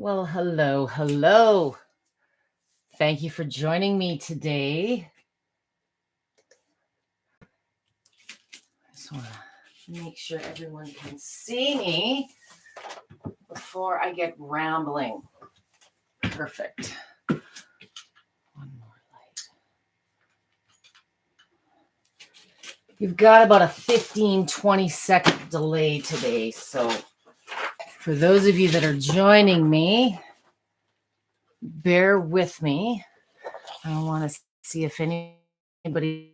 Well, hello, hello. Thank you for joining me today. I just want to make sure everyone can see me before I get rambling. Perfect. One more light. You've got about a 15-20 second delay today. So for those of you that are joining me, bear with me. I want to see if anybody's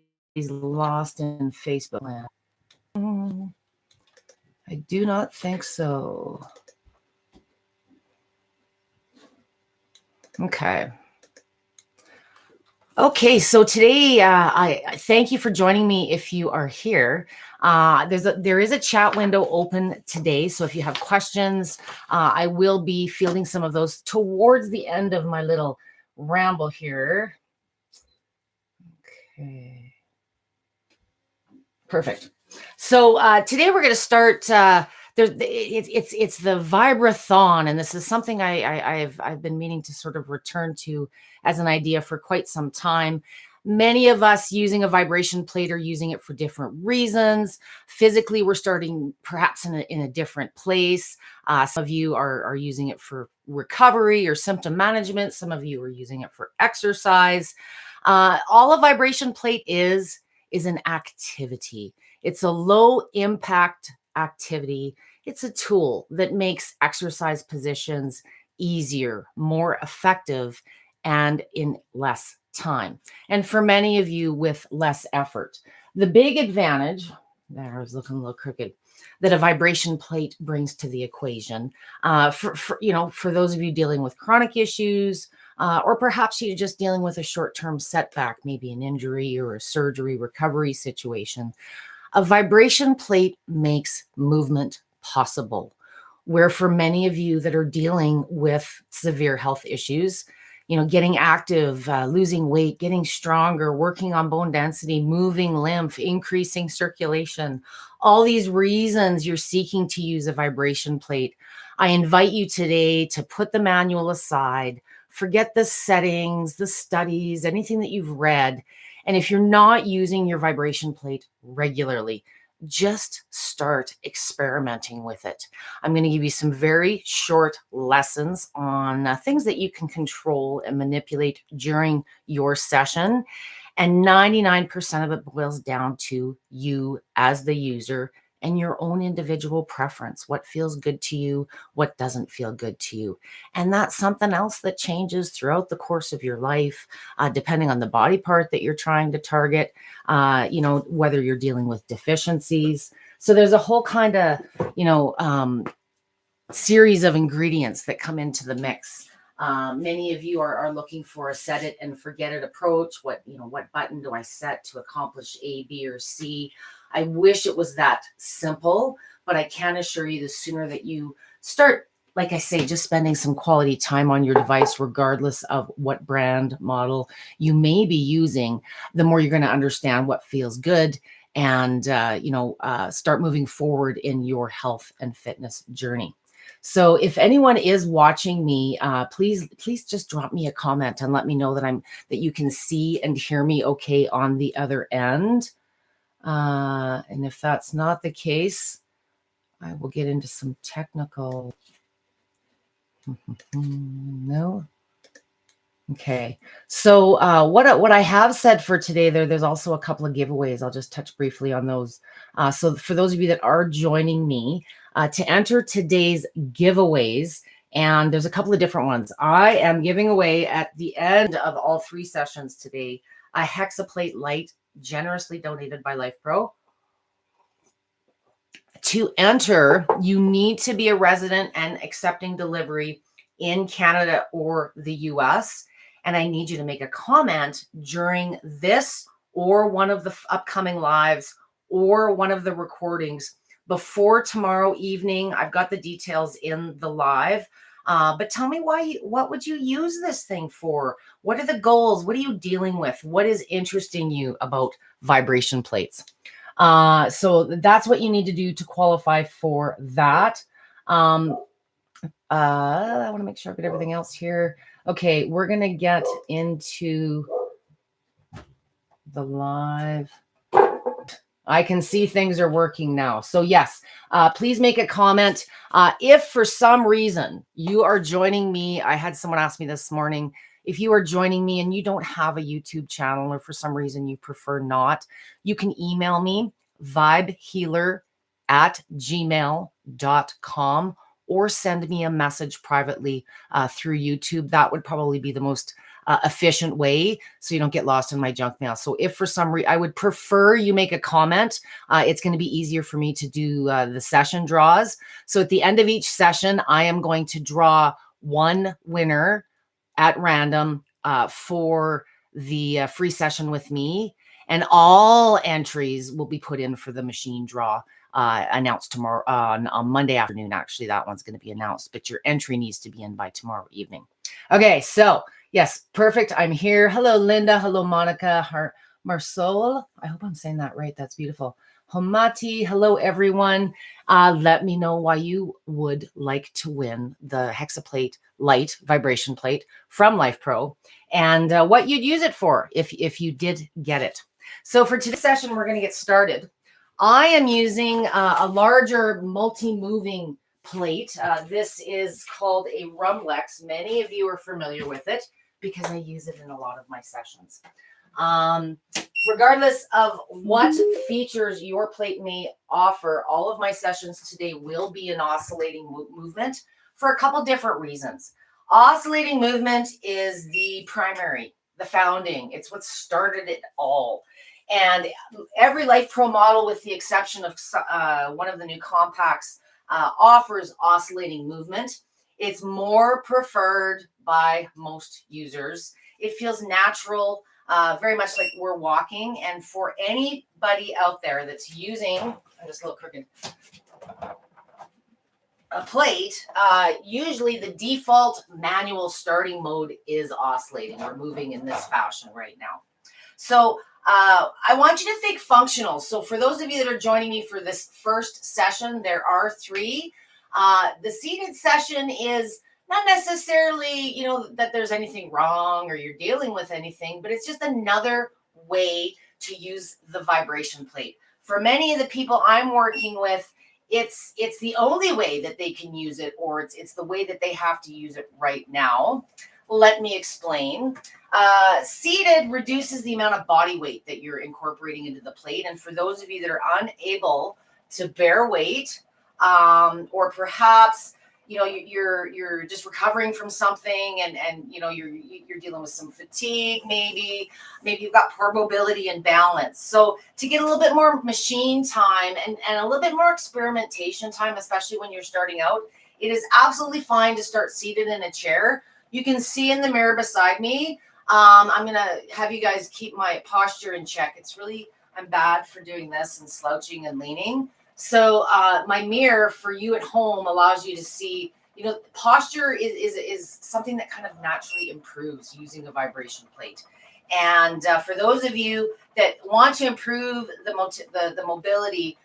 lost in Facebook land. I do not think so. Okay. Okay, so today I thank you for joining me. If you are here, there is a chat window open today. So if you have questions, I will be fielding some of those towards the end of my little ramble here. Okay. Perfect. So today we're going to start. It's the VIBRATHON, and this is something I've been meaning to sort of return to as an idea for quite some time. Many of us using a vibration plate are using it for different reasons. Physically, we're starting perhaps in a different place. Some of you are using it for recovery or symptom management. Some of you are using it for exercise. All a vibration plate is an activity. It's a low impact activity. It's a tool that makes exercise positions easier, more effective, and in less time. And for many of you, with less effort. The big advantage, there I was looking a little crooked, that a vibration plate brings to the equation, for those of you dealing with chronic issues, or perhaps you're just dealing with a short-term setback, maybe an injury or a surgery recovery situation. A vibration plate makes movement possible, where for many of you that are dealing with severe health issues, getting active, losing weight, getting stronger, working on bone density, moving lymph, increasing circulation, all these reasons you're seeking to use a vibration plate. I invite you today to put the manual aside, forget the settings, the studies, anything that you've read. And if you're not using your vibration plate regularly, just start experimenting with it. I'm going to give you some very short lessons on things that you can control and manipulate during your session. And 99% of it boils down to you as the user and your own individual preference. What feels good to you, what doesn't feel good to you. And that's something else that changes throughout the course of your life, depending on the body part that you're trying to target, whether you're dealing with deficiencies. So there's a whole kind of, series of ingredients that come into the mix. Many of you are looking for a set it and forget it approach. What button do I set to accomplish A, B, or C? I wish it was that simple, but I can assure you the sooner that you start, like I say, just spending some quality time on your device, regardless of what brand model you may be using, the more you're going to understand what feels good and, start moving forward in your health and fitness journey. So if anyone is watching me, please just drop me a comment and let me know that you can see and hear me okay on the other end. And if that's not the case, I will get into some technical. No. Okay. So what I have said for today, there's also a couple of giveaways. I'll just touch briefly on those. So for those of you that are joining me, to enter today's giveaways, and there's a couple of different ones. I am giving away at the end of all 3 sessions today a Hexaplate Light, generously donated by Life Pro. To enter, you need to be a resident and accepting delivery in Canada or the US. And I need you to make a comment during this or one of the upcoming lives or one of the recordings before tomorrow evening. I've got the details in the live. But tell me what would you use this thing for? What are the goals? What are you dealing with? What is interesting you about vibration plates? So that's what you need to do to qualify for that. I want to make sure I've got everything else here. Okay, we're going to get into the live. I can see things are working now. So yes, please make a comment. If for some reason you are joining me, I had someone ask me this morning, if you are joining me and you don't have a YouTube channel or for some reason you prefer not, you can email me vibehealer@gmail.com or send me a message privately through YouTube. That would probably be the most efficient way so you don't get lost in my junk mail. So if for some reason, I would prefer you make a comment. It's going to be easier for me to do the session draws. So at the end of each session, I am going to draw one winner at random for the free session with me. And all entries will be put in for the machine draw announced tomorrow on Monday afternoon. Actually, that one's going to be announced, but your entry needs to be in by tomorrow evening. Okay, so yes, perfect. I'm here. Hello, Linda. Hello, Monica. Marsol. I hope I'm saying that right. That's beautiful. Homati. Hello, everyone. Let me know why you would like to win the Hexaplate Light vibration plate from Life Pro and what you'd use it for if you did get it. So for today's session, we're going to get started. I am using a larger multi-moving plate. This is called a Rumlex. Many of you are familiar with it because I use it in a lot of my sessions. Regardless of what features your plate may offer, all of my sessions today will be an oscillating movement for a couple different reasons. Oscillating movement is the primary, the founding. It's what started it all. And every Life Pro model, with the exception of one of the new compacts, offers oscillating movement. It's more preferred by most users. It feels natural, very much like we're walking. And for anybody out there that's using, I'm just a little crooked, a plate, usually the default manual starting mode is oscillating. We're moving in this fashion right now. So I want you to think functional. So for those of you that are joining me for this first session, there are three. The seated session is not necessarily, that there's anything wrong or you're dealing with anything, but it's just another way to use the vibration plate. For many of the people I'm working with, it's the only way that they can use it, or it's the way that they have to use it right now. Let me explain. Seated reduces the amount of body weight that you're incorporating into the plate. And for those of you that are unable to bear weight, or perhaps you're just recovering from something and you're dealing with some fatigue, maybe you've got poor mobility and balance. So to get a little bit more machine time and a little bit more experimentation time, especially when you're starting out, it is absolutely fine to start seated in a chair. You can see in the mirror beside me. I'm going to have you guys keep my posture in check. I'm bad for doing this and slouching and leaning. So my mirror for you at home allows you to see, posture is something that kind of naturally improves using a vibration plate. And for those of you that want to improve the mobility,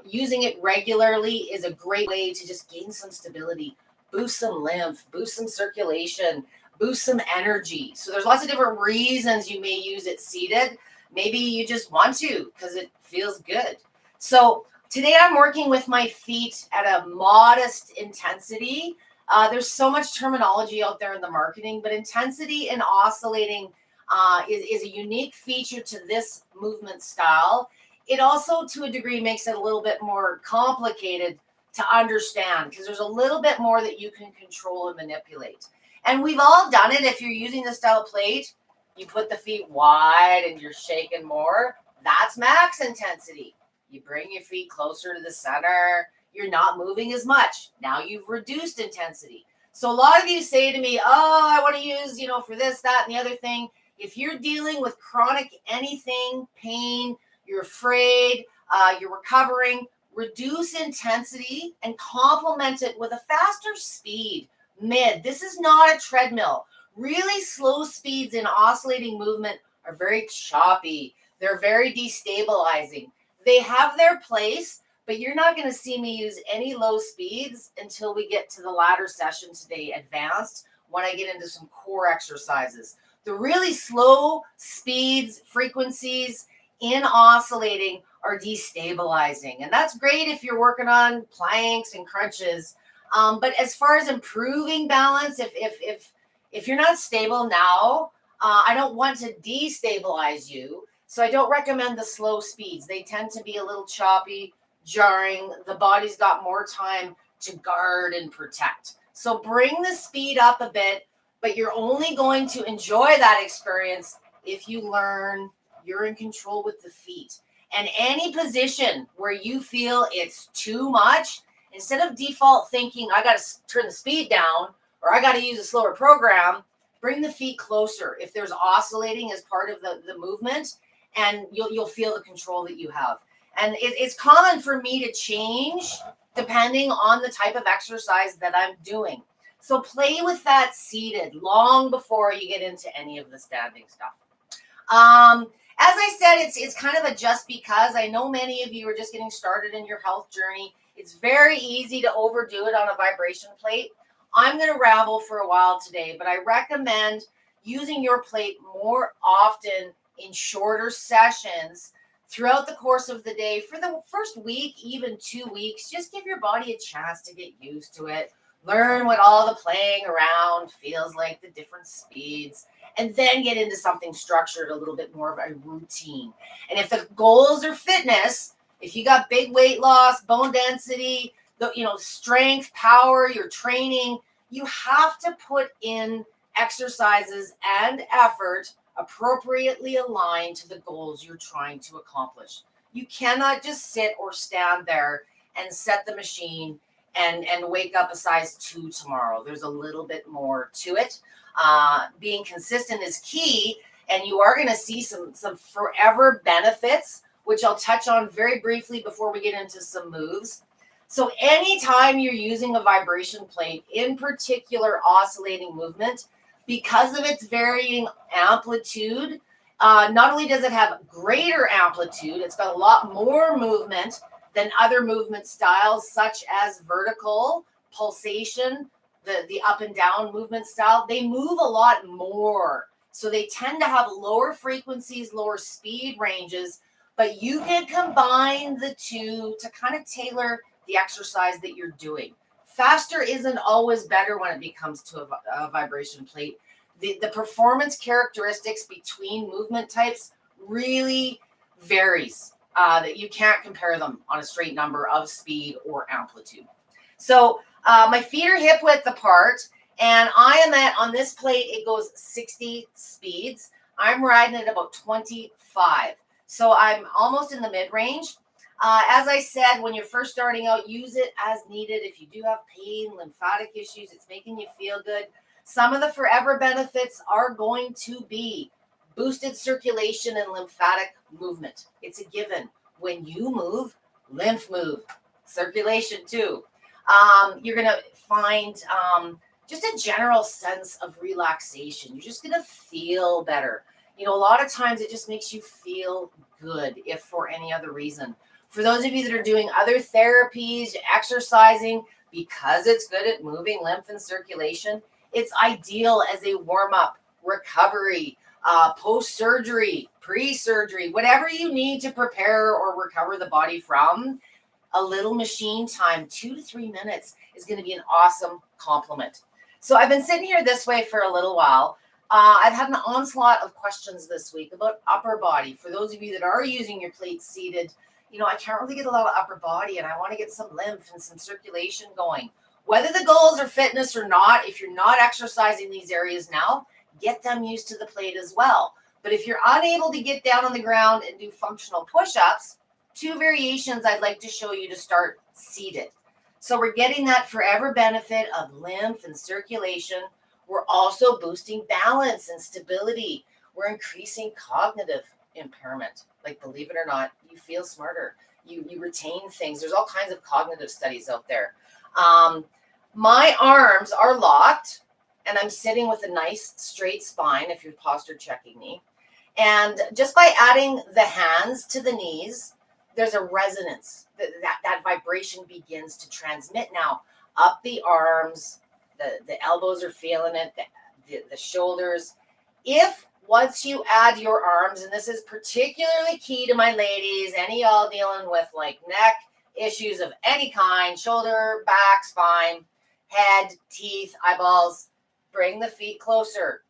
using it regularly is a great way to just gain some stability, boost some lymph, boost some circulation, boost some energy. So there's lots of different reasons you may use it seated. Maybe you just want to because it feels good. So today I'm working with my feet at a modest intensity. There's so much terminology out there in the marketing, but intensity in oscillating is a unique feature to this movement style. It also, to a degree, makes it a little bit more complicated to understand because there's a little bit more that you can control and manipulate. And we've all done it. If you're using this style of plate, you put the feet wide and you're shaking more. That's max intensity. You bring your feet closer to the center. You're not moving as much. Now you've reduced intensity. So a lot of you say to me, oh, I want to use, for this, that, and the other thing. If you're dealing with chronic anything, pain, you're afraid, you're recovering, reduce intensity and complement it with a faster speed, mid. This is not a treadmill. Really slow speeds in oscillating movement are very choppy. They're very destabilizing. They have their place, but you're not going to see me use any low speeds until we get to the latter session today, advanced, when I get into some core exercises. The really slow speeds, frequencies in oscillating are destabilizing. And that's great if you're working on planks and crunches. But as far as improving balance, if you're not stable now, I don't want to destabilize you. So I don't recommend the slow speeds. They tend to be a little choppy, jarring. The body's got more time to guard and protect. So bring the speed up a bit, but you're only going to enjoy that experience if you learn you're in control with the feet. And any position where you feel it's too much, instead of default thinking, I got to turn the speed down or I got to use a slower program, bring the feet closer if there's oscillating as part of the movement, and you'll feel the control that you have. And it's common for me to change depending on the type of exercise that I'm doing. So play with that seated long before you get into any of the standing stuff. As I said, it's kind of a just because. I know many of you are just getting started in your health journey. It's very easy to overdo it on a vibration plate. I'm going to ramble for a while today, but I recommend using your plate more often in shorter sessions throughout the course of the day. For the first week, even 2 weeks, just give your body a chance to get used to it. Learn what all the playing around feels like, the different speeds, and then get into something structured, a little bit more of a routine. And if the goals are fitness, if you got big weight loss, bone density, strength, power, your training, you have to put in exercises and effort appropriately aligned to the goals you're trying to accomplish. You cannot just sit or stand there and set the machine and wake up a size 2 tomorrow. There's a little bit more to it. Being consistent is key, and you are going to see some forever benefits, which I'll touch on very briefly before we get into some moves. So anytime you're using a vibration plate, in particular oscillating movement, because of its varying amplitude, not only does it have greater amplitude, it's got a lot more movement than other movement styles, such as vertical, pulsation, the up and down movement style. They move a lot more. So they tend to have lower frequencies, lower speed ranges, but you can combine the two to kind of tailor the exercise that you're doing. Faster isn't always better when it comes to a vibration plate. The performance characteristics between movement types really varies. That you can't compare them on a straight number of speed or amplitude. So my feet are hip width apart, and I am on this plate, it goes 60 speeds. I'm riding at about 25. So I'm almost in the mid-range. As I said, when you're first starting out, use it as needed. If you do have pain, lymphatic issues, it's making you feel good. Some of the forever benefits are going to be boosted circulation and lymphatic movement. It's a given. When you move, lymph move, circulation too. You're going to find just a general sense of relaxation. You're just going to feel better. A lot of times it just makes you feel good, if for any other reason. For those of you that are doing other therapies, exercising, because it's good at moving lymph and circulation, it's ideal as a warm-up, recovery, post-surgery, pre-surgery, whatever you need to prepare or recover the body from. A little machine time, 2 to 3 minutes, is going to be an awesome complement. So I've been sitting here this way for a little while. I've had an onslaught of questions this week about upper body. For those of you that are using your plates seated, I can't really get a lot of upper body, and I want to get some lymph and some circulation going. Whether the goals are fitness or not, if you're not exercising these areas now, get them used to the plate as well. But if you're unable to get down on the ground and do functional push-ups, 2 variations I'd like to show you to start seated. So we're getting that forever benefit of lymph and circulation. We're also boosting balance and stability. We're increasing cognitive impairment. Like, believe it or not, you feel smarter. You retain things. There's all kinds of cognitive studies out there. My arms are locked, and I'm sitting with a nice straight spine if you're posture checking me. And just by adding the hands to the knees, there's a resonance. That vibration begins to transmit now up the arms. The elbows are feeling it, the shoulders. If once you add your arms, and this is particularly key to my ladies, any y'all dealing with like neck issues of any kind, shoulder, back, spine, head, teeth, eyeballs, bring the feet closer.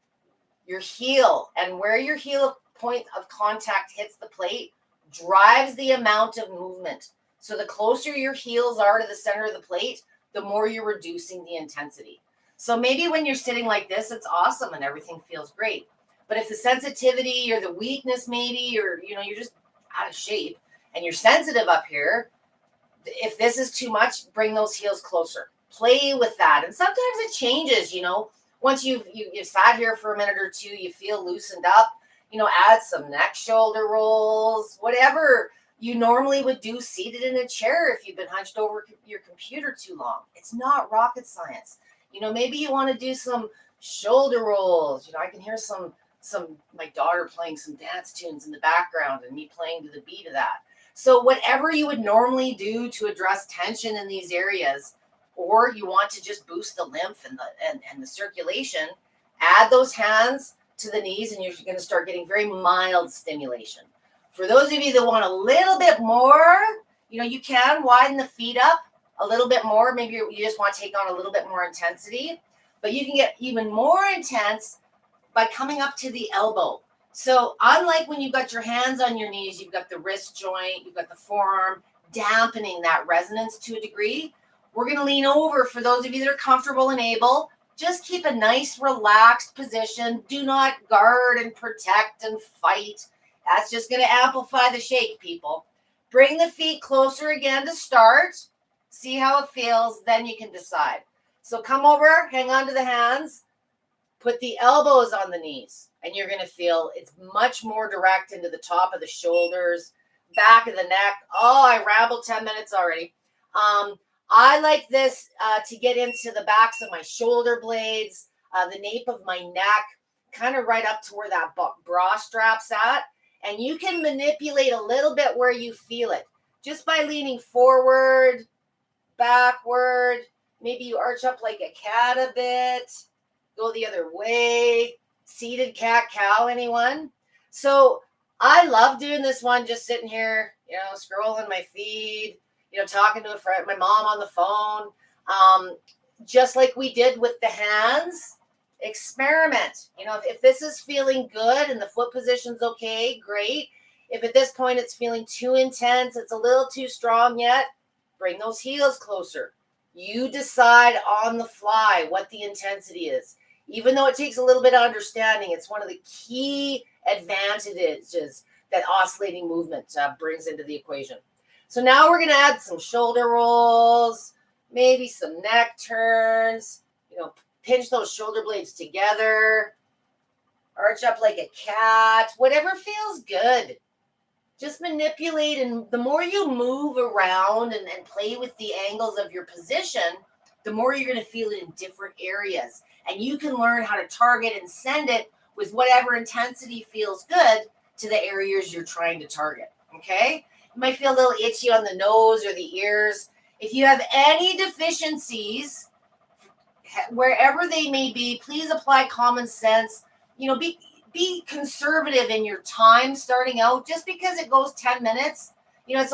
Your heel, and where your heel point of contact hits the plate drives the amount of movement. So the closer your heels are to the center of the plate, the more you're reducing the intensity. So maybe when you're sitting like this, it's awesome and everything feels great. But if the sensitivity or the weakness maybe, or you're just out of shape and you're sensitive up here, if this is too much, bring those heels closer. Play with that. And sometimes it changes, once you've sat here for a minute or two, you feel loosened up, add some neck shoulder rolls, whatever you normally would do seated in a chair if you've been hunched over your computer too long. It's not rocket science. Maybe you want to do some shoulder rolls. I can hear some my daughter playing some dance tunes in the background and me playing to the beat of that. So whatever you would normally do to address tension in these areas, or you want to just boost the lymph and the circulation, add those hands to the knees and you're going to start getting very mild stimulation. For those of you that want a little bit more, you can widen the feet up a little bit more. Maybe you just want to take on a little bit more intensity, but you can get even more intense by coming up to the elbow. So unlike when you've got your hands on your knees, you've got the wrist joint, you've got the forearm, dampening that resonance to a degree. We're going to lean over. For those of you that are comfortable and able, just keep a nice relaxed position. Do not guard and protect and fight. That's just going to amplify the shake, people. Bring the feet closer again to start. See how it feels. Then you can decide. So come over, hang on to the hands, put the elbows on the knees, and you're going to feel it's much more direct into the top of the shoulders, back of the neck. Oh, I rambled 10 minutes already. I like this to get into the backs of my shoulder blades, the nape of my neck, kind of right up to where that bra strap's at. And you can manipulate a little bit where you feel it just by leaning forward, backward. Maybe you arch up like a cat a bit, go the other way, seated cat-cow, anyone? So I love doing this one, just sitting here, scrolling my feed, talking to a friend, my mom on the phone, just like we did with the hands. Experiment. If this is feeling good and the foot position's okay, great. If at this point it's feeling too intense, it's a little too strong yet, bring those heels closer. You decide on the fly what the intensity is. Even though it takes a little bit of understanding, it's one of the key advantages that oscillating movement brings into the equation. So now we're going to add some shoulder rolls, maybe some neck turns, pinch those shoulder blades together, arch up like a cat, whatever feels good. Just manipulate, and the more you move around and play with the angles of your position, the more you're going to feel it in different areas. And you can learn how to target and send it with whatever intensity feels good to the areas you're trying to target, okay? You might feel a little itchy on the nose or the ears. If you have any deficiencies, wherever they may be, please apply common sense. Be conservative in your time starting out. Just because it goes 10 minutes, it's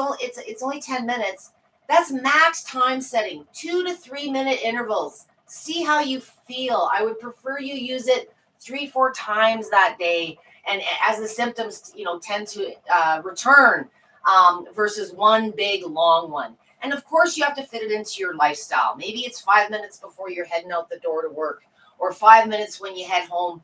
only 10 minutes. That's max time setting, 2 to 3 minute intervals. See how you feel. I would prefer you use it 3-4 times that day, and as the symptoms, tend to return, versus one big long one. And of course, you have to fit it into your lifestyle. Maybe it's 5 minutes before you're heading out the door to work, or 5 minutes when you head home,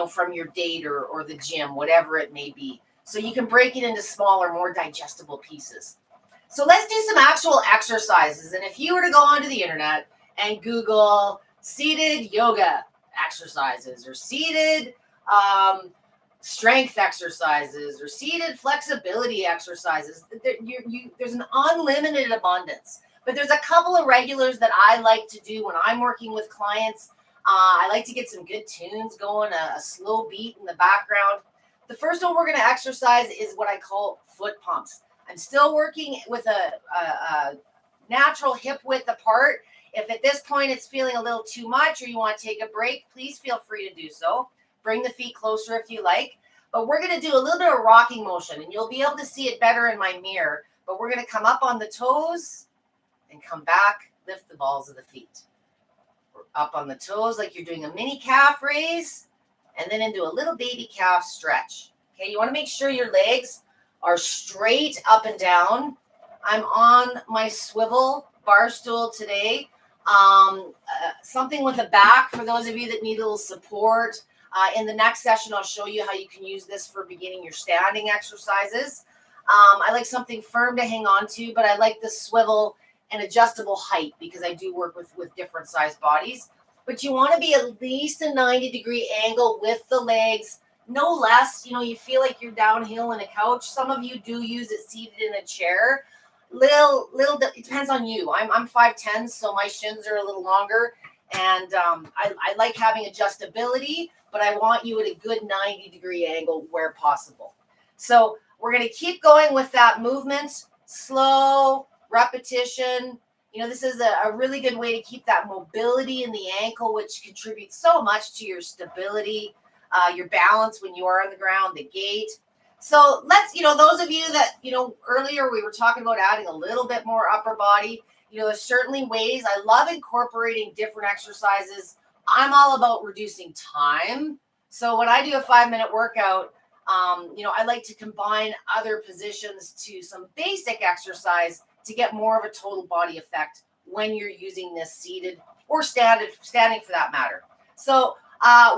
from your date or the gym, whatever it may be. So you can break it into smaller, more digestible pieces. So let's do some actual exercises. And if you were to go onto the internet and Google seated yoga exercises, or seated strength exercises, or seated flexibility exercises, there's an unlimited abundance. But there's a couple of regulars that I like to do when I'm working with clients. I like to get some good tunes going, a slow beat in the background. The first one we're going to exercise is what I call foot pumps. I'm still working with a natural hip width apart. If at this point it's feeling a little too much or you want to take a break, please feel free to do so. Bring the feet closer if you like. But we're going to do a little bit of rocking motion, and you'll be able to see it better in my mirror. But we're going to come up on the toes and come back, lift the balls of the feet. We're up on the toes like you're doing a mini calf raise, and then into a little baby calf stretch. Okay, you want to make sure your legs are straight up and down. I'm on my swivel bar stool today. Something with a back for those of you that need a little support. In the next session, I'll show you how you can use this for beginning your standing exercises. I like something firm to hang on to, but I like the swivel and adjustable height because I do work with different size bodies. But you want to be at least a 90-degree angle with the legs, no less. You know, you feel like you're downhill in a couch. Some of you do use it seated in a chair. Little, it depends on you. I'm 5'10", so my shins are a little longer, and I like having adjustability, but I want you at a good 90-degree angle where possible. So we're going to keep going with that movement, slow repetition. You know, this is a really good way to keep that mobility in the ankle, which contributes so much to your stability, your balance when you are on the ground, the gait. So let's, those of you that, earlier we were talking about adding a little bit more upper body. There's certainly ways. I love incorporating different exercises. I'm all about reducing time. So when I do a 5-minute workout, I like to combine other positions to some basic exercise to get more of a total body effect when you're using this seated or standing for that matter. So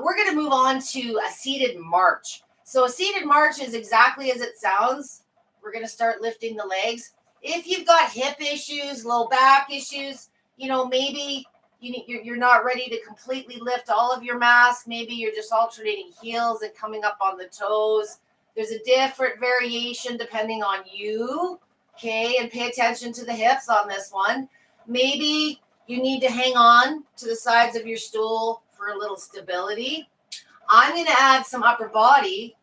we're going to move on to a seated march. So a seated march is exactly as it sounds. We're going to start lifting the legs. If you've got hip issues, low back issues, maybe you're not ready to completely lift all of your mass. Maybe you're just alternating heels and coming up on the toes. There's a different variation depending on you. Okay, and pay attention to the hips on this one. Maybe you need to hang on to the sides of your stool for a little stability. I'm going to add some upper body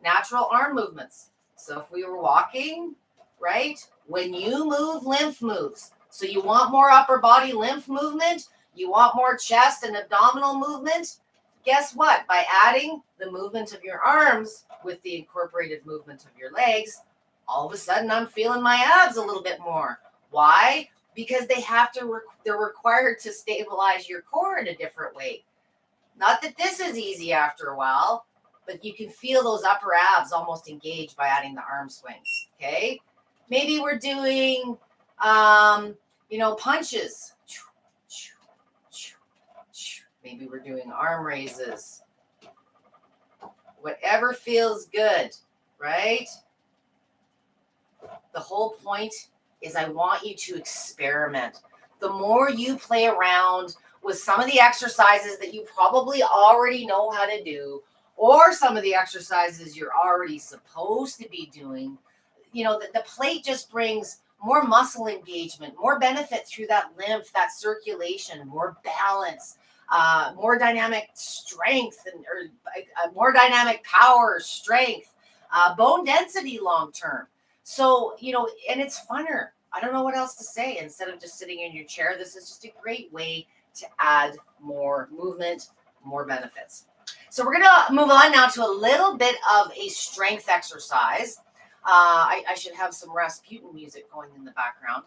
natural arm movements. So if we were walking, right, when you move, lymph moves. So you want more upper body lymph movement, you want more chest and abdominal movement. Guess what? By adding the movement of your arms with the incorporated movement of your legs, all of a sudden I'm feeling my abs a little bit more. Why? Because they're required to stabilize your core in a different way. Not that this is easy after a while, but you can feel those upper abs almost engaged by adding the arm swings, okay? Maybe we're doing, punches. Maybe we're doing arm raises. Whatever feels good, right? The whole point is I want you to experiment. The more you play around with some of the exercises that you probably already know how to do, or some of the exercises you're already supposed to be doing, the plate just brings more muscle engagement, more benefit through that lymph, that circulation, more balance, more dynamic strength, or more dynamic power, strength, bone density long term. So, and it's funner. I don't know what else to say. Instead of just sitting in your chair, this is just a great way to add more movement, more benefits. So we're going to move on now to a little bit of a strength exercise. I should have some Rasputin music going in the background.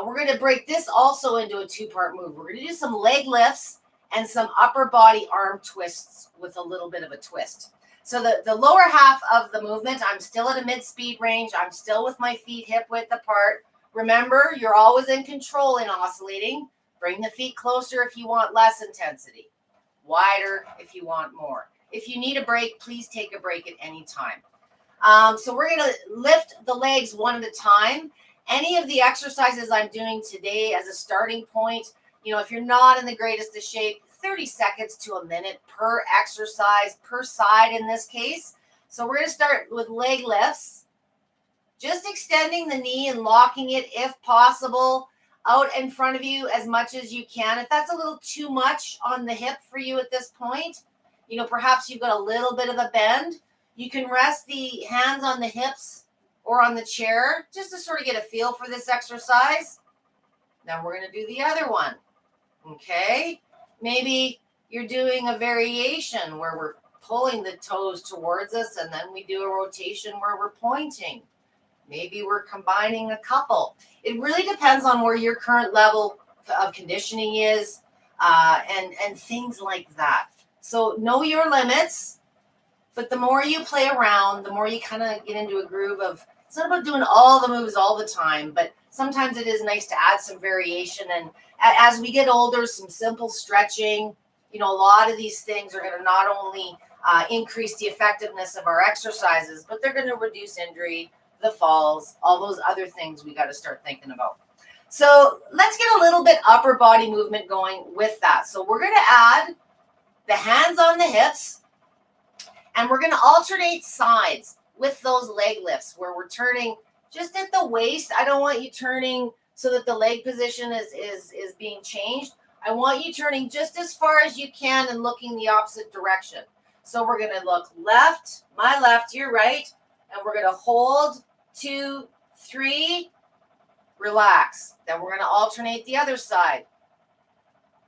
We're going to break this also into a 2-part move. We're going to do some leg lifts and some upper body arm twists with a little bit of a twist. So the lower half of the movement, I'm still at a mid-speed range. I'm still with my feet hip width apart. Remember, you're always in control in oscillating. Bring the feet closer if you want less intensity. Wider if you want more. If you need a break, please take a break at any time. So we're going to lift the legs one at a time. Any of the exercises I'm doing today as a starting point, if you're not in the greatest of shape, 30 seconds to a minute per exercise, per side in this case. So we're going to start with leg lifts. Just extending the knee and locking it, if possible, out in front of you as much as you can. If that's a little too much on the hip for you at this point, perhaps you've got a little bit of a bend, you can rest the hands on the hips or on the chair, just to sort of get a feel for this exercise. Then we're going to do the other one. Okay. Maybe you're doing a variation where we're pulling the toes towards us, and then we do a rotation where we're pointing. Maybe we're combining a couple. It really depends on where your current level of conditioning is, and things like that. So know your limits, but the more you play around, the more you kind of get into a groove of, it's not about doing all the moves all the time, but sometimes it is nice to add some variation. And as we get older, some simple stretching, a lot of these things are going to not only increase the effectiveness of our exercises, but they're going to reduce injury, the falls, all those other things we got to start thinking about. So let's get a little bit upper body movement going with that. So we're going to add the hands on the hips, and we're going to alternate sides with those leg lifts where we're turning just at the waist. I don't want you turning so that the leg position is being changed. I want you turning just as far as you can and looking the opposite direction. So we're going to look left, my left, your right, and we're going to hold 2, 3, relax. Then we're going to alternate the other side.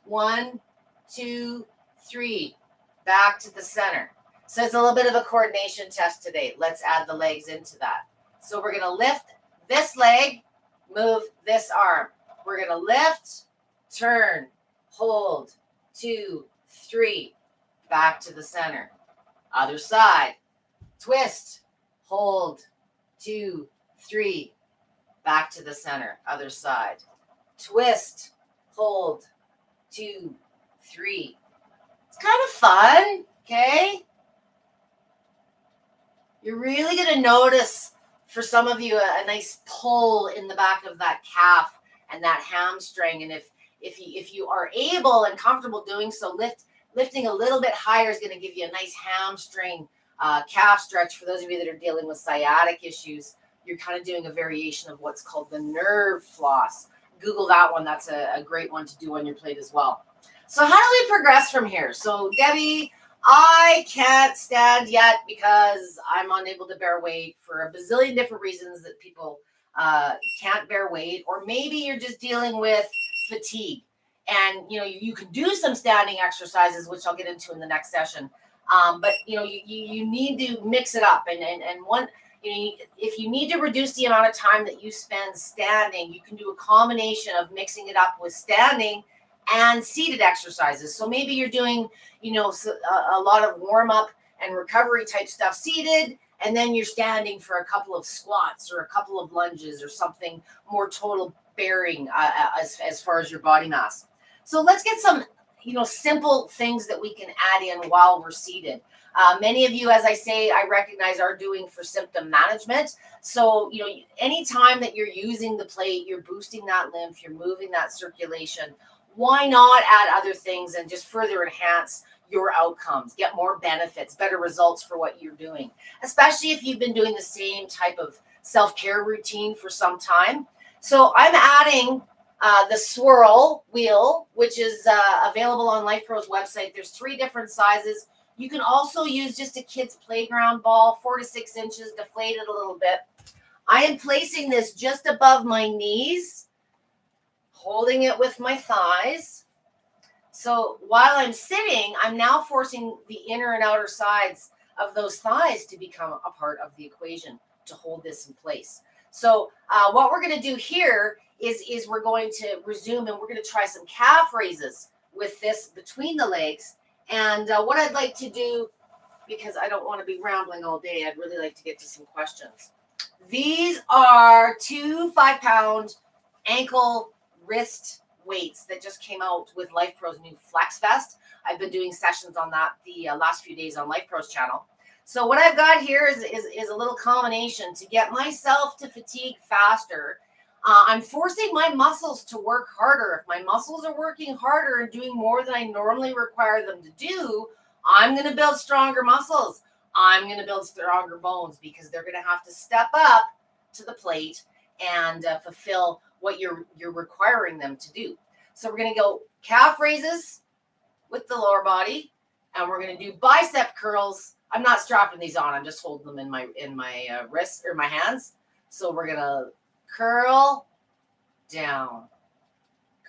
1, 2, 3, back to the center. So it's a little bit of a coordination test today. Let's add the legs into that. So we're going to lift this leg, move this arm. We're going to lift, turn, hold, 2, 3, back to the center. Other side, twist, hold, 2, 3, back to the center. Other side, twist, hold, 2, 3. It's kind of fun, okay? You're really going to notice, for some of you, a nice pull in the back of that calf and that hamstring. And if you are able and comfortable doing so, lifting a little bit higher is going to give you a nice hamstring calf stretch. For those of you that are dealing with sciatic issues, you're kind of doing a variation of what's called the nerve floss. Google that one. That's a great one to do on your plate as well. So how do we progress from here? So Debbie, I can't stand yet because I'm unable to bear weight for a bazillion different reasons that people can't bear weight, or maybe you're just dealing with fatigue. And, you can do some standing exercises, which I'll get into in the next session. But, you need to mix it up. And one, if you need to reduce the amount of time that you spend standing, you can do a combination of mixing it up with standing and seated exercises. So maybe you're doing, a lot of warm up and recovery type stuff seated, and then you're standing for a couple of squats or a couple of lunges or something more total bearing as far as your body mass. So let's get some, simple things that we can add in while we're seated. Many of you, as I say, I recognize are doing for symptom management. So, anytime that you're using the plate, you're boosting that lymph, you're moving that circulation. Why not add other things and just further enhance your outcomes, get more benefits, better results for what you're doing, especially if you've been doing the same type of self-care routine for some time. So I'm adding the swirl wheel, which is available on LifePro's website. There's 3 different sizes. You can also use just a kid's playground ball, 4 to 6 inches, deflate it a little bit. I am placing this just above my knees, holding it with my thighs. So while I'm sitting, I'm now forcing the inner and outer sides of those thighs to become a part of the equation to hold this in place. So what we're going to do here is we're going to resume, and we're going to try some calf raises with this between the legs. And what I'd like to do, because I don't want to be rambling all day, I'd really like to get to some questions. These are 2 5-pound ankle wrist weights that just came out with LifePro's new Flex Fest. I've been doing sessions on that the last few days on LifePro's channel. So what I've got here is a little combination to get myself to fatigue faster. I'm forcing my muscles to work harder. If my muscles are working harder and doing more than I normally require them to do, I'm going to build stronger muscles. I'm going to build stronger bones, because they're going to have to step up to the plate and fulfill what you're requiring them to do. So we're going to go calf raises with the lower body, and we're going to do bicep curls. I'm not strapping these on. I'm just holding them in my wrists or my hands. So we're going to curl, down,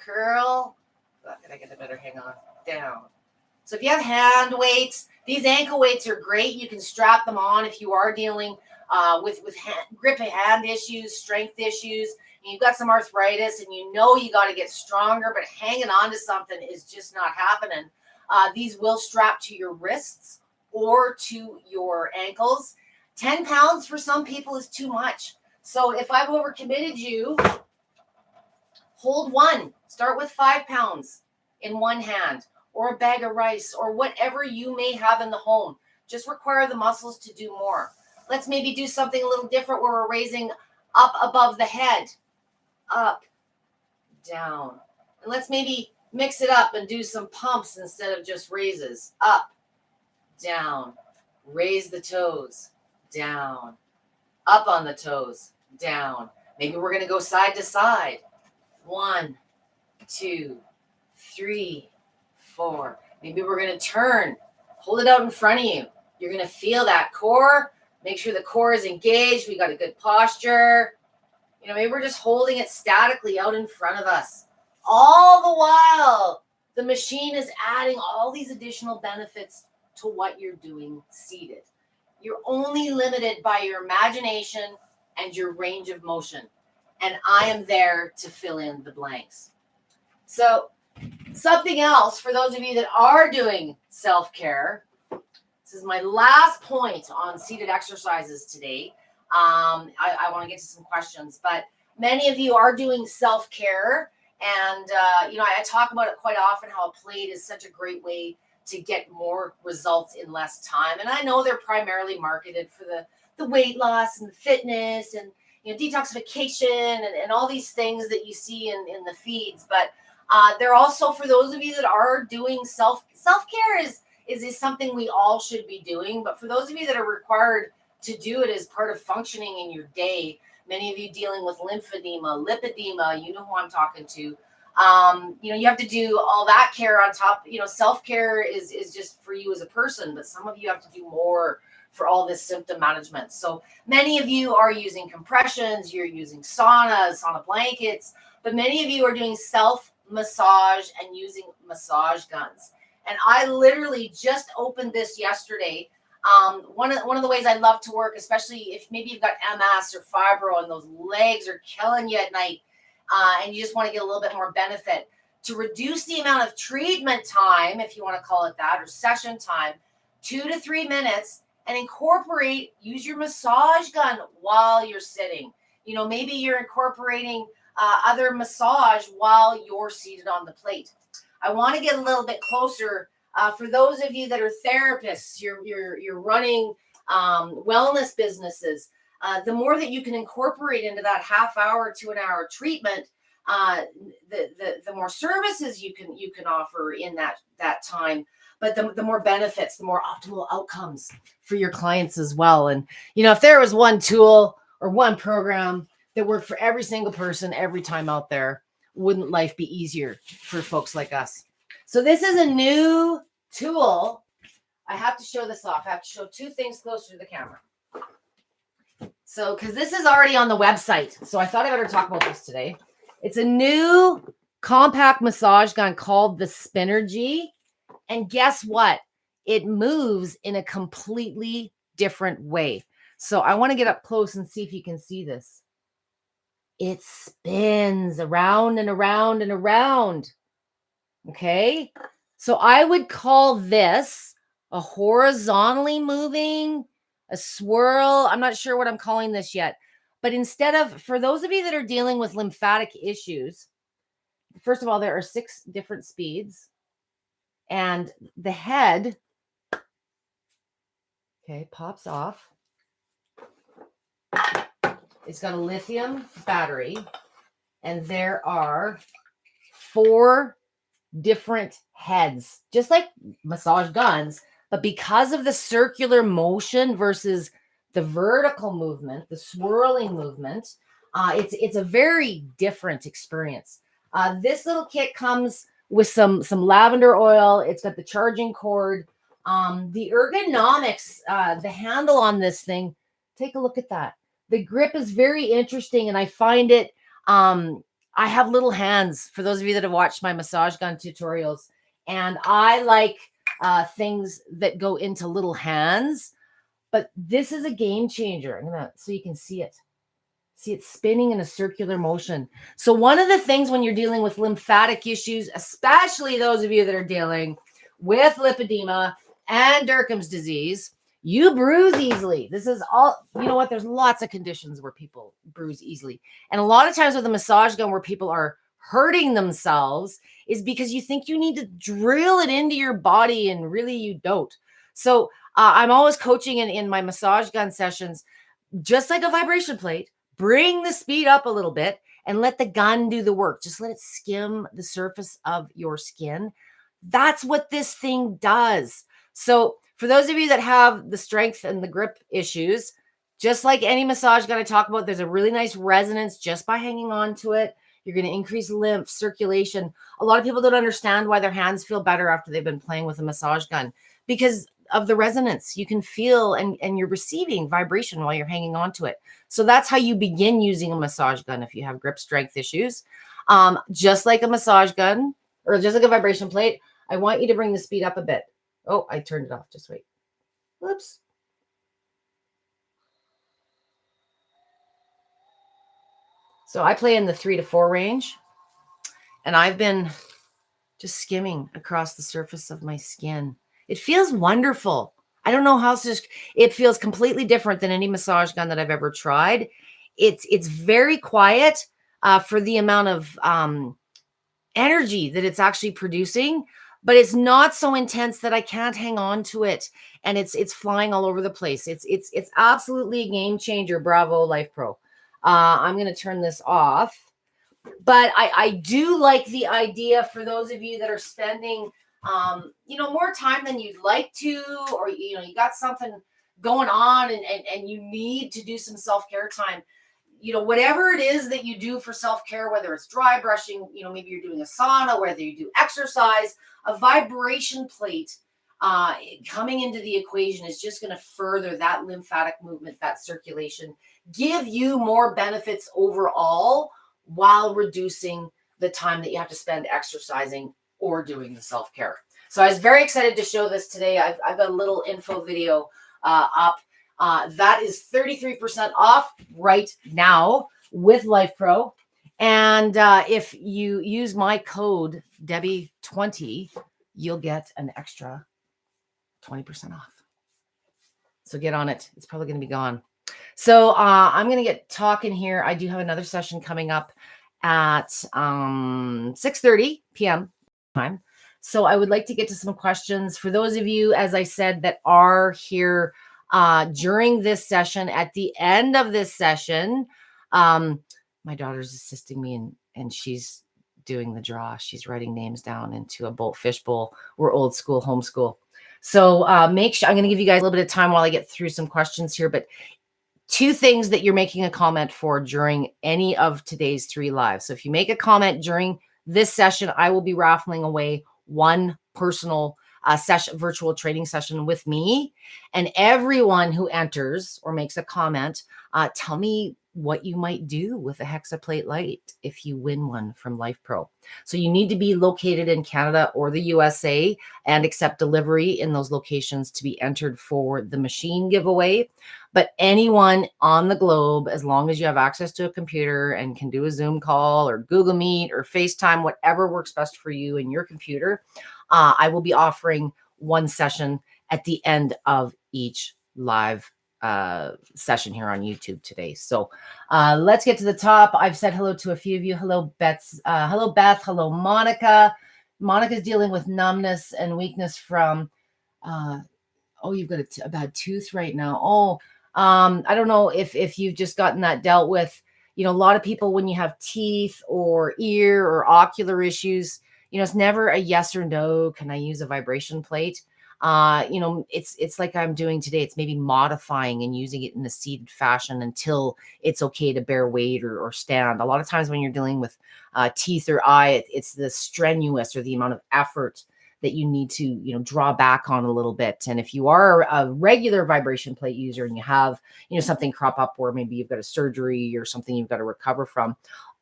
curl. Did I get a better hang on? Down. So if you have hand weights, these ankle weights are great. You can strap them on if you are dealing with grip and hand issues, strength issues, and you've got some arthritis and you know you got to get stronger, but hanging on to something is just not happening. These will strap to your wrists or to your ankles. 10 pounds for some people is too much. So if I've overcommitted you, hold one. Start with 5 pounds in one hand, or a bag of rice, or whatever you may have in the home. Just require the muscles to do more. Let's maybe do something a little different where we're raising up above the head. Up, down. And let's maybe mix it up and do some pumps instead of just raises. Up, down. Raise the toes, down. Up on the toes, down. Maybe we're going to go side to side. 1, 2, 3, 4. Maybe we're going to turn. Hold it out in front of you. You're going to feel that core. Make sure the core is engaged. We got a good posture. You know, maybe we're just holding it statically out in front of us. All the while, the machine is adding all these additional benefits to what you're doing seated. You're only limited by your imagination and your range of motion. And I am there to fill in the blanks. So something else for those of you that are doing self-care. This is my last point on seated exercises today. I want to get to some questions, but many of you are doing self-care. And, I talk about it quite often, how a plate is such a great way to get more results in less time. And I know they're primarily marketed for the weight loss and fitness and, detoxification and all these things that you see in the feeds. But they're also for those of you that are doing self-care is something we all should be doing. But for those of you that are required to do it as part of functioning in your day, many of you dealing with lymphedema, lipedema, you know who I'm talking to. You have to do all that care on top. Self-care is just for you as a person, but some of you have to do more for all this symptom management. So many of you are using compressions, you're using sauna blankets, but many of you are doing self-massage and using massage guns. And I literally just opened this yesterday. One of the ways I love to work, especially if maybe you've got MS or fibro and those legs are killing you at night, and you just want to get a little bit more benefit, to reduce the amount of treatment time, if you want to call it that, or session time, 2 to 3 minutes, and use your massage gun while you're sitting. Maybe you're incorporating other massage while you're seated on the plate. I want to get a little bit closer. For those of you that are therapists, you're running wellness businesses. The more that you can incorporate into that half hour to an hour treatment, the more services you can offer in that time. But the more benefits, the more optimal outcomes for your clients as well. And if there was one tool or one program that worked for every single person every time out there, wouldn't life be easier for folks like us? So this is a new tool. I have to show this off. I have to show two things closer to the camera. So, because this is already on the website, so I thought I better talk about this today. It's a new compact massage gun called the Spinergy. And guess what? It moves in a completely different way. So I want to get up close and see if you can see this. It spins around and around and around. Okay. So I would call this a horizontally moving, a swirl. I'm not sure what I'm calling this yet. But for those of you that are dealing with lymphatic issues, first of all, there are 6 different speeds. And the head, pops off. It's got a lithium battery. And there are 4 different heads, just like massage guns, but because of the circular motion versus the vertical movement, the swirling movement, it's a very different experience. This little kit comes with some lavender oil. It's got the charging cord, the ergonomics, the handle on this thing. Take a look at that. The grip is very interesting, and I find it. I have little hands. For those of you that have watched my massage gun tutorials, and I like things that go into little hands. But this is a game changer. I'm gonna so you can see it. See, it's spinning in a circular motion. So one of the things when you're dealing with lymphatic issues, especially those of you that are dealing with lipedema and Derkham's disease, you bruise easily. This is all, you know what? There's lots of conditions where people bruise easily. And a lot of times with a massage gun where people are hurting themselves is because you think you need to drill it into your body and really you don't. So I'm always coaching in my massage gun sessions, just like a vibration plate. Bring the speed up a little bit and let the gun do the work. Just let it skim the surface of your skin. That's what this thing does. So for those of you that have the strength and the grip issues, just like any massage gun I talk about, there's a really nice resonance just by hanging on to it. You're going to increase lymph circulation. A lot of people don't understand why their hands feel better after they've been playing with a massage gun, because of the resonance. You can feel and you're receiving vibration while you're hanging on to it. So that's how you begin using a massage gun if you have grip strength issues. Just like a massage gun or just like a vibration plate, I want you to bring the speed up a bit. Oh, I turned it off. Just wait. Whoops. So I play in the 3 to 4 range, and I've been just skimming across the surface of my skin. It feels wonderful. I don't know how else to, it feels completely different than any massage gun that I've ever tried. It's very quiet for the amount of energy that it's actually producing, but it's not so intense that I can't hang on to it, and it's flying all over the place. It's absolutely a game changer. Bravo, Life Pro. I'm going to turn this off. But I do like the idea for those of you that are spending, more time than you'd like to, or, you got something going on and you need to do some self-care time. Whatever it is that you do for self-care, whether it's dry brushing, maybe you're doing a sauna, whether you do exercise, a vibration plate coming into the equation is just going to further that lymphatic movement, that circulation, give you more benefits overall, while reducing the time that you have to spend exercising or doing the self-care. So I was very excited to show this today. I've got a little info video up. That is 33% off right now with Life Pro. And if you use my code Debbie20, you'll get an extra 20% off. So get on it. It's probably going to be gone. So I'm going to get talking here. I do have another session coming up at 6:30 p.m. time. So I would like to get to some questions. For those of you, as I said, that are here during this session, at the end of this session, my daughter's assisting me and she's doing the draw. She's writing names down into a fish bowl. We're old school, homeschool. So make sure, I'm going to give you guys a little bit of time while I get through some questions here, but 2 things that you're making a comment for during any of today's 3 lives. So if you make a comment during this session, I will be raffling away 1 personal virtual training session with me. And everyone who enters or makes a comment, tell me what you might do with a Hexaplate light if you win one from Life Pro. So you need to be located in Canada or the USA and accept delivery in those locations to be entered for the machine giveaway. But anyone on the globe, as long as you have access to a computer and can do a Zoom call or Google Meet or FaceTime, whatever works best for you and your computer, I will be offering 1 session at the end of each live session here on YouTube today. So let's get to the top. I've said hello to a few of you. Hello, Beth. Hello, Beth. Hello, Monica. Monica's dealing with numbness and weakness from, you've got a bad tooth right now. I don't know if you've just gotten that dealt with. A lot of people, when you have teeth or ear or ocular issues, it's never a yes or no. Can I use a vibration plate? It's like I'm doing today. It's maybe modifying and using it in a seated fashion until it's okay to bear weight or stand. A lot of times when you're dealing with teeth or eye, it's the strenuous or the amount of effort that you need to, draw back on a little bit. And if you are a regular vibration plate user and you have, something crop up where maybe you've got a surgery or something you've got to recover from,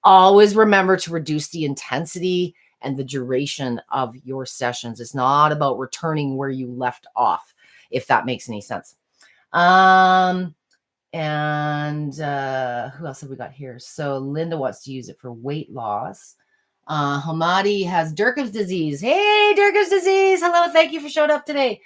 always remember to reduce the intensity and the duration of your sessions. It's not about returning where you left off, if that makes any sense. And who else have we got here? So Linda wants to use it for weight loss. Hamadi has Durkheim's disease. Hey, Durkheim's disease. Hello. Thank you for showing up today.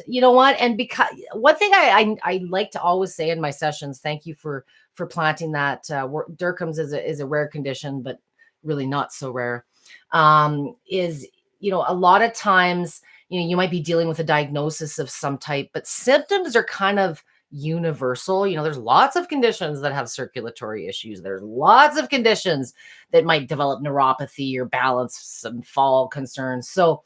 You know what? And because one thing I like to always say in my sessions, thank you for planting that. Durkheim's is a rare condition, but really not so rare. Is, a lot of times, you might be dealing with a diagnosis of some type, but symptoms are kind of universal. There's lots of conditions that have circulatory issues. There's lots of conditions that might develop neuropathy or balance and fall concerns. So,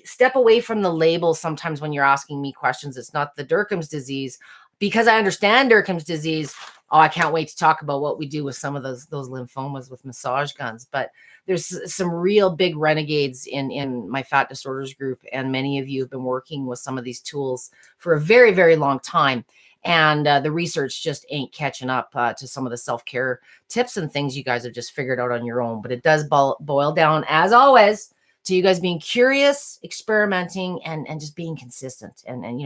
step away from the label sometimes when you're asking me questions. It's not the Durkheim's disease, because I understand Durkheim's disease. Oh, I can't wait to talk about what we do with some of those lymphomas with massage guns. But there's some real big renegades in my fat disorders group. And many of you have been working with some of these tools for a very, very long time. And the research just ain't catching up to some of the self-care tips and things you guys have just figured out on your own. But it does boil down, as always, to you guys being curious, experimenting, and just being consistent. And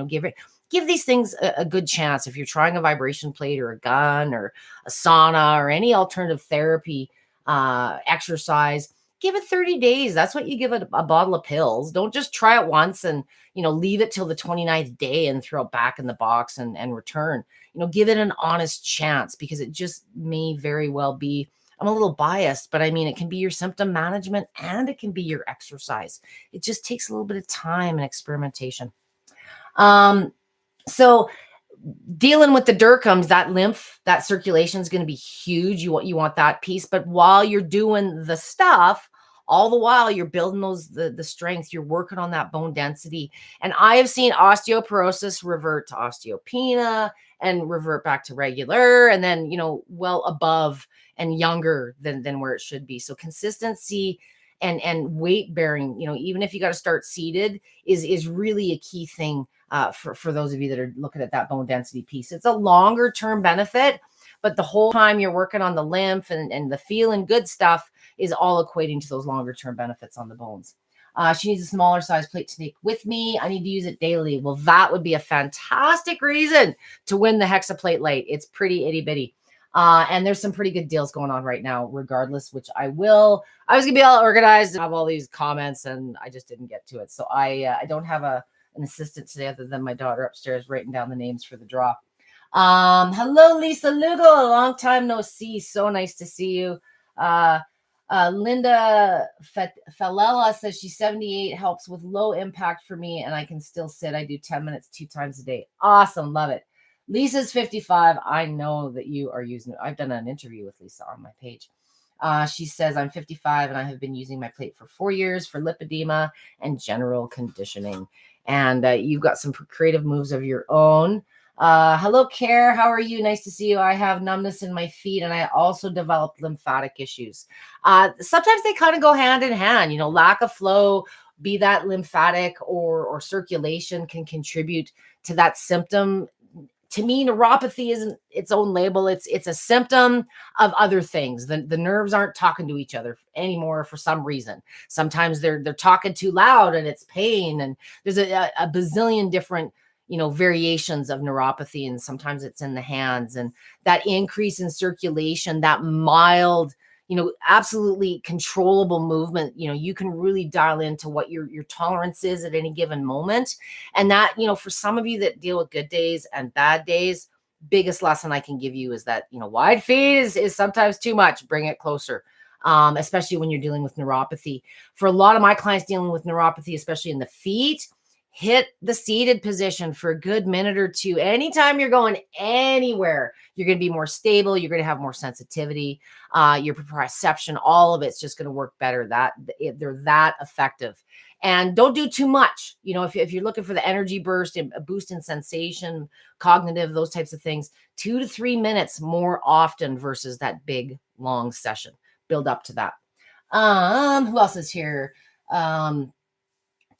give these things a good chance. If you're trying a vibration plate or a gun or a sauna or any alternative therapy, exercise, give it 30 days. That's what you give it, a bottle of pills. Don't just try it once and, leave it till the 29th day and throw it back in the box and return. Give it an honest chance, because it just may very well be, I'm a little biased, but I mean, it can be your symptom management and it can be your exercise. It just takes a little bit of time and experimentation. So dealing with the Durkheim's, that lymph, that circulation is going to be huge. You want that piece, but while you're doing the stuff, all the while you're building the strength, you're working on that bone density. And I have seen osteoporosis revert to osteopenia and revert back to regular, and then, well above and younger than where it should be. So consistency and weight bearing, even if you got to start seated, is really a key thing for those of you that are looking at that bone density piece. It's a longer term benefit, but the whole time you're working on the lymph and the feeling good stuff is all equating to those longer term benefits on the bones. She needs a smaller size plate to take with me. I need to use it daily. Well, that would be a fantastic reason to win the Hexaplate Light. It's pretty itty bitty. And there's some pretty good deals going on right now, regardless, which I was going to be all organized and have all these comments, and I just didn't get to it. So I don't have an assistant today other than my daughter upstairs writing down the names for the draw. Hello, Lisa Lugo. A long time no see. So nice to see you. Linda Falella says she's 78, helps with low impact for me, and I can still sit. I do 10 minutes 2 times a day. Awesome. Love it. Lisa's 55. I know that you are using it. I've done an interview with Lisa on my page. She says, I'm 55 and I have been using my plate for 4 years for lipedema and general conditioning. And you've got some creative moves of your own. Hello, Care. How are you? Nice to see you. I have numbness in my feet and I also developed lymphatic issues. Sometimes they kind of go hand in hand. Lack of flow, be that lymphatic or circulation, can contribute to that symptom. To me, neuropathy isn't its own label. It's a symptom of other things. The nerves aren't talking to each other anymore for some reason. Sometimes they're talking too loud and it's pain. And there's a bazillion different, variations of neuropathy. And sometimes it's in the hands, and that increase in circulation, that mild, absolutely controllable movement, you can really dial into what your tolerance is at any given moment. And that, for some of you that deal with good days and bad days, biggest lesson I can give you is that, wide feet is sometimes too much. Bring it closer. Especially when you're dealing with neuropathy. For a lot of my clients dealing with neuropathy, especially in the feet, hit the seated position for a good minute or two. Anytime you're going anywhere, you're going to be more stable. You're going to have more sensitivity. Your proprioception, all of it's just going to work better. They're that effective. And don't do too much. If you're looking for the energy burst and a boost in sensation, cognitive, those types of things, 2 to 3 minutes more often versus that big, long session. Build up to that. Who else is here?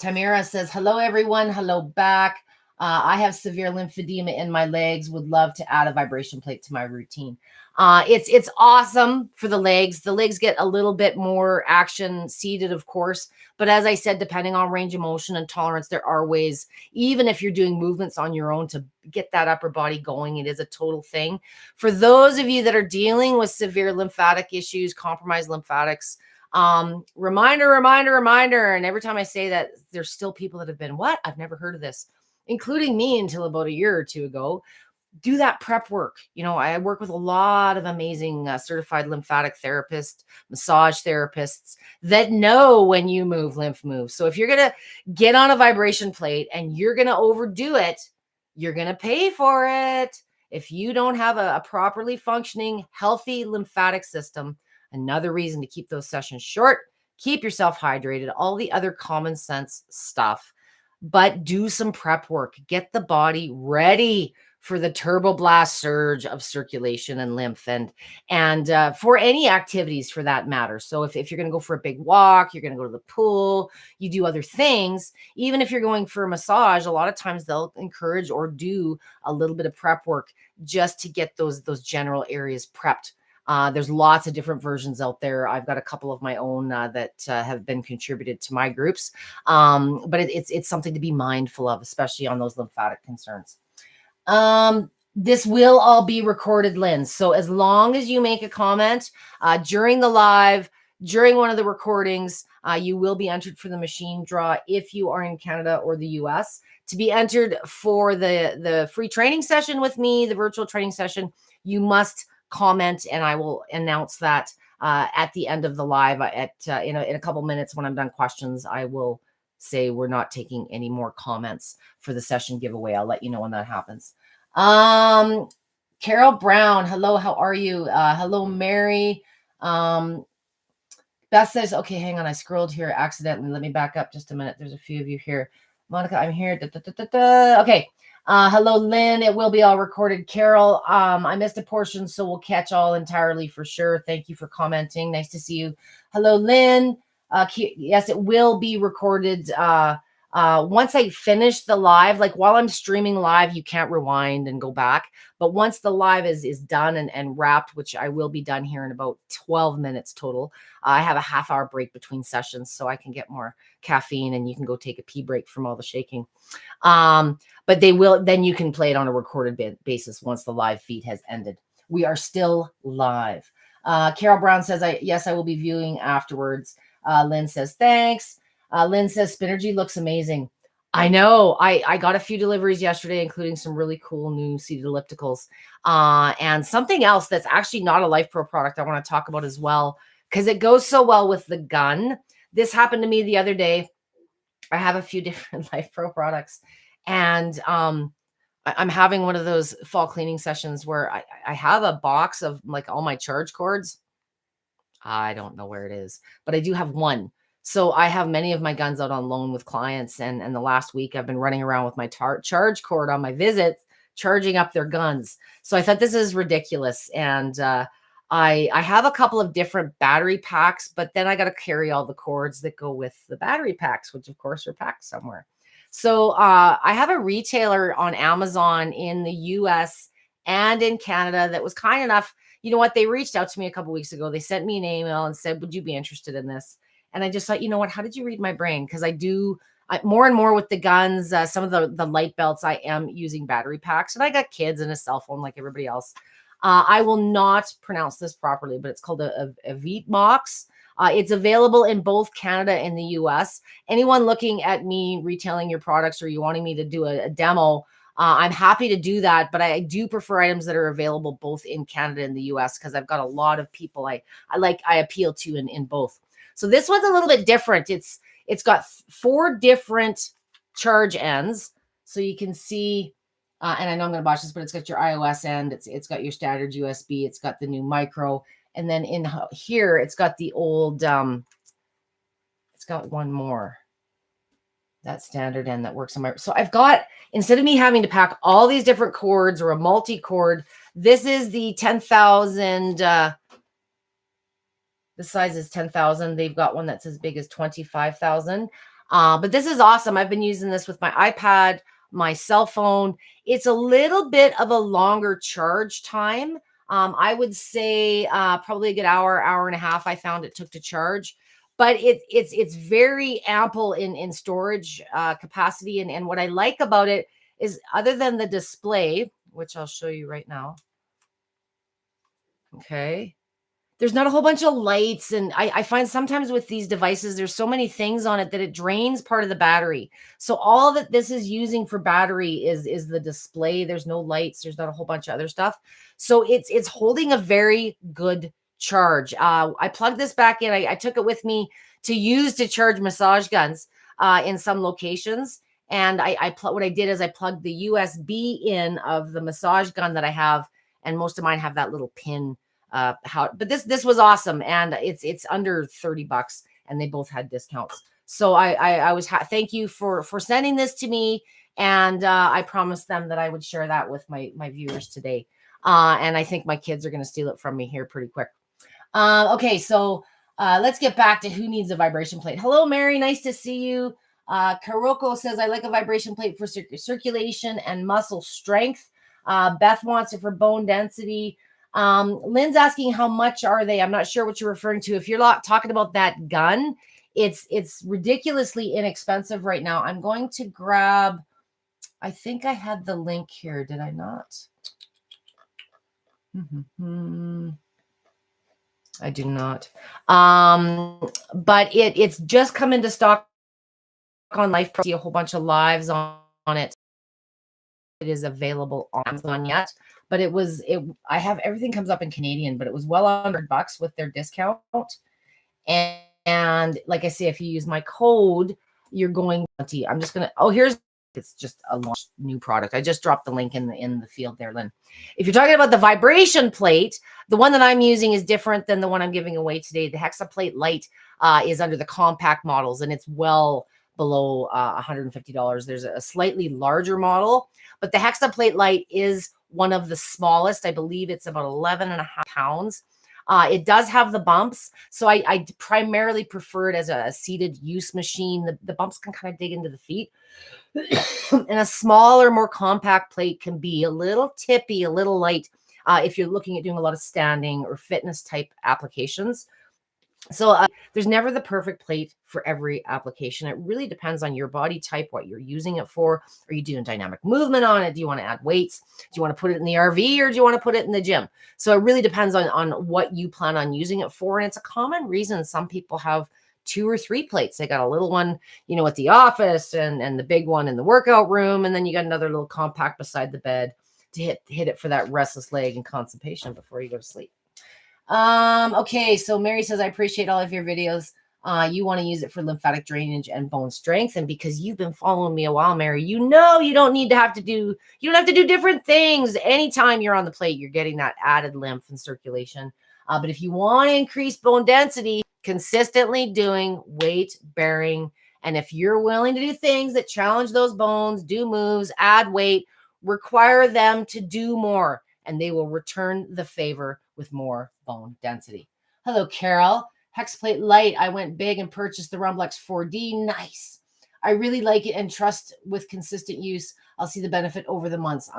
Tamara says, hello, everyone. Hello back. I have severe lymphedema in my legs. Would love to add a vibration plate to my routine. It's awesome for the legs. The legs get a little bit more action seated, of course. But as I said, depending on range of motion and tolerance, there are ways, even if you're doing movements on your own, to get that upper body going. It is a total thing. For those of you that are dealing with severe lymphatic issues, compromised lymphatics, reminder. And every time I say that, there's still people that have been, what? I've never heard of this, including me until about a year or two ago. Do that prep work. You know, I work with a lot of amazing certified lymphatic therapists, massage therapists that know when you move, lymph moves. So if you're going to get on a vibration plate and you're going to overdo it, you're going to pay for it. If you don't have a properly functioning, healthy lymphatic system, another reason to keep those sessions short, keep yourself hydrated, all the other common sense stuff. But do some prep work. Get the body ready for the turbo blast surge of circulation and lymph, and for any activities for that matter. So if you're going to go for a big walk, you're going to go to the pool, you do other things, even if you're going for a massage, a lot of times they'll encourage or do a little bit of prep work just to get those general areas prepped. There's lots of different versions out there. I've got a couple of my own that have been contributed to my groups. But it's something to be mindful of, especially on those lymphatic concerns. This will all be recorded, Lynn. So as long as you make a comment during the live, during one of the recordings, you will be entered for the machine draw if you are in Canada or the US. To be entered for the free training session with me, the virtual training session, you must comment, and I will announce that at the end of the live. In a couple minutes when I'm done questions, I will say we're not taking any more comments for the session giveaway. I'll let you know when that happens. Carol Brown, hello, how are you? Hello, Mary. Beth says, okay, hang on, I scrolled here accidentally. Let me back up just a minute. There's a few of you here. Monica, I'm here. Okay. Hello, Lynn. It will be all recorded. Carol, I missed a portion, so we'll catch all entirely for sure. Thank you for commenting. Nice to see you. Hello, Lynn. Yes, it will be recorded. Once I finish the live, like while I'm streaming live, you can't rewind and go back. But once the live is done and wrapped, which I will be done here in about 12 minutes total, I have a half-hour break between sessions so I can get more caffeine and you can go take a pee break from all the shaking. But then you can play it on a recorded basis once the live feed has ended. We are still live. Carol Brown says, yes, I will be viewing afterwards. Lynn says, thanks. Lynn says, Spinergy looks amazing. I know. I got a few deliveries yesterday, including some really cool new seated ellipticals. And something else that's actually not a Life Pro product I want to talk about as well, because it goes so well with the gun. This happened to me the other day. I have a few different Life Pro products. And I'm having one of those fall cleaning sessions where I have a box of like all my charge cords. I don't know where it is, but I do have one. So I have many of my guns out on loan with clients. And the last week I've been running around with my charge cord on my visits, charging up their guns. So I thought this is ridiculous. And I have a couple of different battery packs, but then I got to carry all the cords that go with the battery packs, which of course are packed somewhere. So I have a retailer on Amazon in the US and in Canada that was kind enough. You know what? They reached out to me a couple weeks ago. They sent me an email and said, would you be interested in this? And I just thought, you know what? How did you read my brain? Because I do more and more with the guns, some of the light belts, I am using battery packs. And I got kids and a cell phone like everybody else. I will not pronounce this properly, but it's called a VIBRATHON. It's available in both Canada and the US. Anyone looking at me retailing your products or you wanting me to do a demo, I'm happy to do that, but I do prefer items that are available both in Canada and the US because I've got a lot of people I appeal to in both. So this one's a little bit different. It's got 4 different charge ends. So you can see, and I know I'm going to botch this, but it's got your iOS end. It's got your standard USB. It's got the new micro. And then in here, it's got the old, it's got one more. That standard end that works on my, so I've got, instead of me having to pack all these different cords or a multi-cord, this is the 10,000, the size is 10,000. They've got one that's as big as 25,000. But this is awesome. I've been using this with my iPad, my cell phone. It's a little bit of a longer charge time. I would say probably a good hour, hour and a half. I found it took to charge, but it's very ample in storage capacity. And what I like about it is, other than the display, which I'll show you right now. Okay. There's not a whole bunch of lights, and I find sometimes with these devices, there's so many things on it that it drains part of the battery. So all that this is using for battery is the display. There's no lights. There's not a whole bunch of other stuff. So it's holding a very good charge. I plugged this back in. I took it with me to use to charge massage guns in some locations. And what I did is I plugged the USB in of the massage gun that I have, and most of mine have that little pin. But this was awesome, and it's under $30, and they both had discounts. So I was thank you for sending this to me, and I promised them that I would share that with my viewers today. And I think my kids are going to steal it from me here pretty quick. Okay, so let's get back to who needs a vibration plate. Hello, Mary, nice to see you. Karoko says, I like a vibration plate for circulation and muscle strength. Beth wants it for bone density. Lynn's asking how much are they? I'm not sure what you're referring to. If you're not talking about that gun, it's ridiculously inexpensive right now. I'm going to grab, I think I had the link here. Did I not? I do not. But it's just come into stock on Life Pro. See a whole bunch of lives on it. It is available on Amazon yet, but I have everything comes up in Canadian, but it was well under $100 with their discount. And like I say, if you use my code, you're going to, I'm just going to, it's just a launch new product. I just dropped the link in the field there, Lynn. If you're talking about the vibration plate, the one that I'm using is different than the one I'm giving away today. The Hexaplate Lite is under the compact models, and it's well below $150. There's a slightly larger model, but the Hexaplate Lite is one of the smallest. I believe it's about 11.5 pounds. It does have the bumps, so I primarily prefer it as a seated use machine. The bumps can kind of dig into the feet. And a smaller, more compact plate can be a little tippy, a little light if you're looking at doing a lot of standing or fitness type applications. So there's never the perfect plate for every application. It really depends on your body type, what you're using it for. Are you doing dynamic movement on it? Do you want to add weights? Do you want to put it in the RV, or do you want to put it in the gym? So it really depends on what you plan on using it for. And it's a common reason some people have 2 or 3 plates. They got a little one, at the office, and the big one in the workout room. And then you got another little compact beside the bed to hit it for that restless leg and constipation before you go to sleep. Okay, so Mary says, I appreciate all of your videos. You want to use it for lymphatic drainage and bone strength. And because you've been following me a while, Mary, you don't have to do different things. Anytime you're on the plate, you're getting that added lymph and circulation. But if you want to increase bone density, consistently doing weight bearing, and if you're willing to do things that challenge those bones, do moves, add weight, require them to do more, and they will return the favor with more bone density. Hello, Carol. Hexaplate Lite. I went big and purchased the Rumblex 4D. Nice. I really like it and trust with consistent use, I'll see the benefit over the months.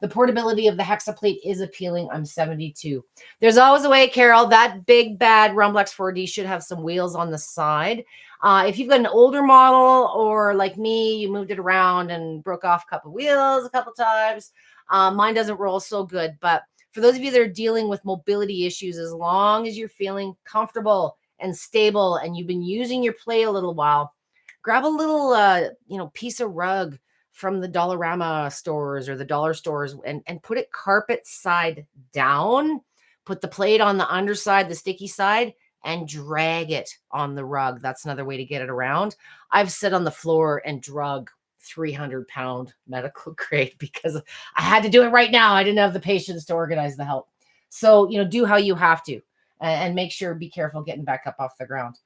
The portability of the Hexaplate is appealing. I'm 72. There's always a way, Carol. That big bad Rumblex 4D should have some wheels on the side. If you've got an older model, or like me, you moved it around and broke off a couple wheels a couple times, mine doesn't roll so good. But for those of you that are dealing with mobility issues, as long as you're feeling comfortable and stable and you've been using your plate a little while, grab a little, piece of rug from the Dollarama stores or the dollar stores and put it carpet side down. Put the plate on the underside, the sticky side, and drag it on the rug. That's another way to get it around. I've sit on the floor and drug 300-pound medical grade because I had to do it right now. I didn't have the patience to organize the help. So, do how you have to, and make sure, be careful getting back up off the ground.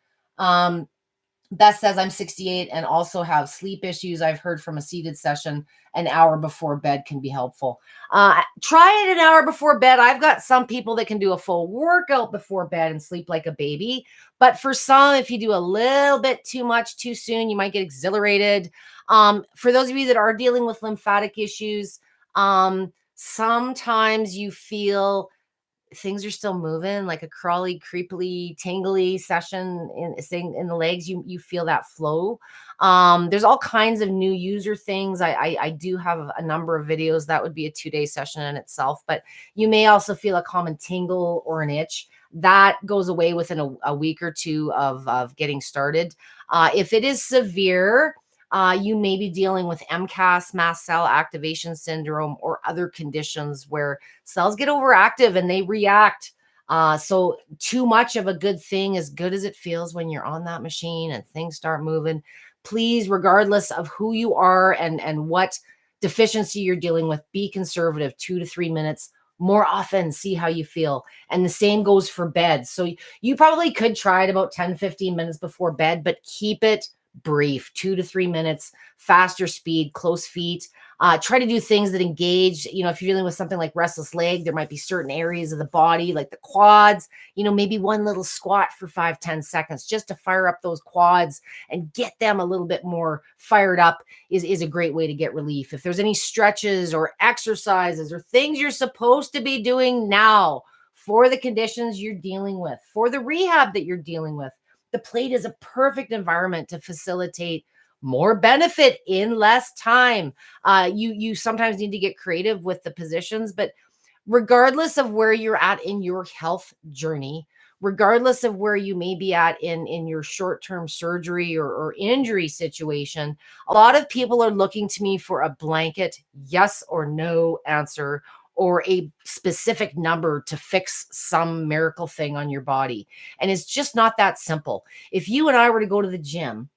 Beth says, I'm 68 and also have sleep issues. I've heard from a seated session an hour before bed can be helpful. Try it an hour before bed. I've got some people that can do a full workout before bed and sleep like a baby. But for some, if you do a little bit too much too soon, you might get exhilarated. For those of you that are dealing with lymphatic issues, sometimes you feel things are still moving, like a crawly, creepily, tingly session in the legs. You feel that flow. There's all kinds of new user things. I do have a number of videos that would be a 2-day session in itself, but you may also feel a common tingle or an itch that goes away within a week or two of getting started. If it is severe, you may be dealing with MCAS, mast cell activation syndrome, or other conditions where cells get overactive and they react. So too much of a good thing, as good as it feels when you're on that machine and things start moving, please, regardless of who you are and what deficiency you're dealing with, be conservative, 2 to 3 minutes more often, see how you feel. And the same goes for bed. So you probably could try it about 10-15 minutes before bed, but keep it brief, 2 to 3 minutes, faster speed, close feet. Try to do things that engage. If you're dealing with something like restless leg, there might be certain areas of the body, like the quads, maybe one little squat for 5-10 seconds just to fire up those quads and get them a little bit more fired up is a great way to get relief. If there's any stretches or exercises or things you're supposed to be doing now for the conditions you're dealing with, for the rehab that you're dealing with, the plate is a perfect environment to facilitate more benefit in less time. You sometimes need to get creative with the positions, but regardless of where you're at in your health journey, regardless of where you may be at in your short-term surgery or injury situation, a lot of people are looking to me for a blanket yes or no answer, or a specific number to fix some miracle thing on your body. And it's just not that simple. If you and I were to go to the gym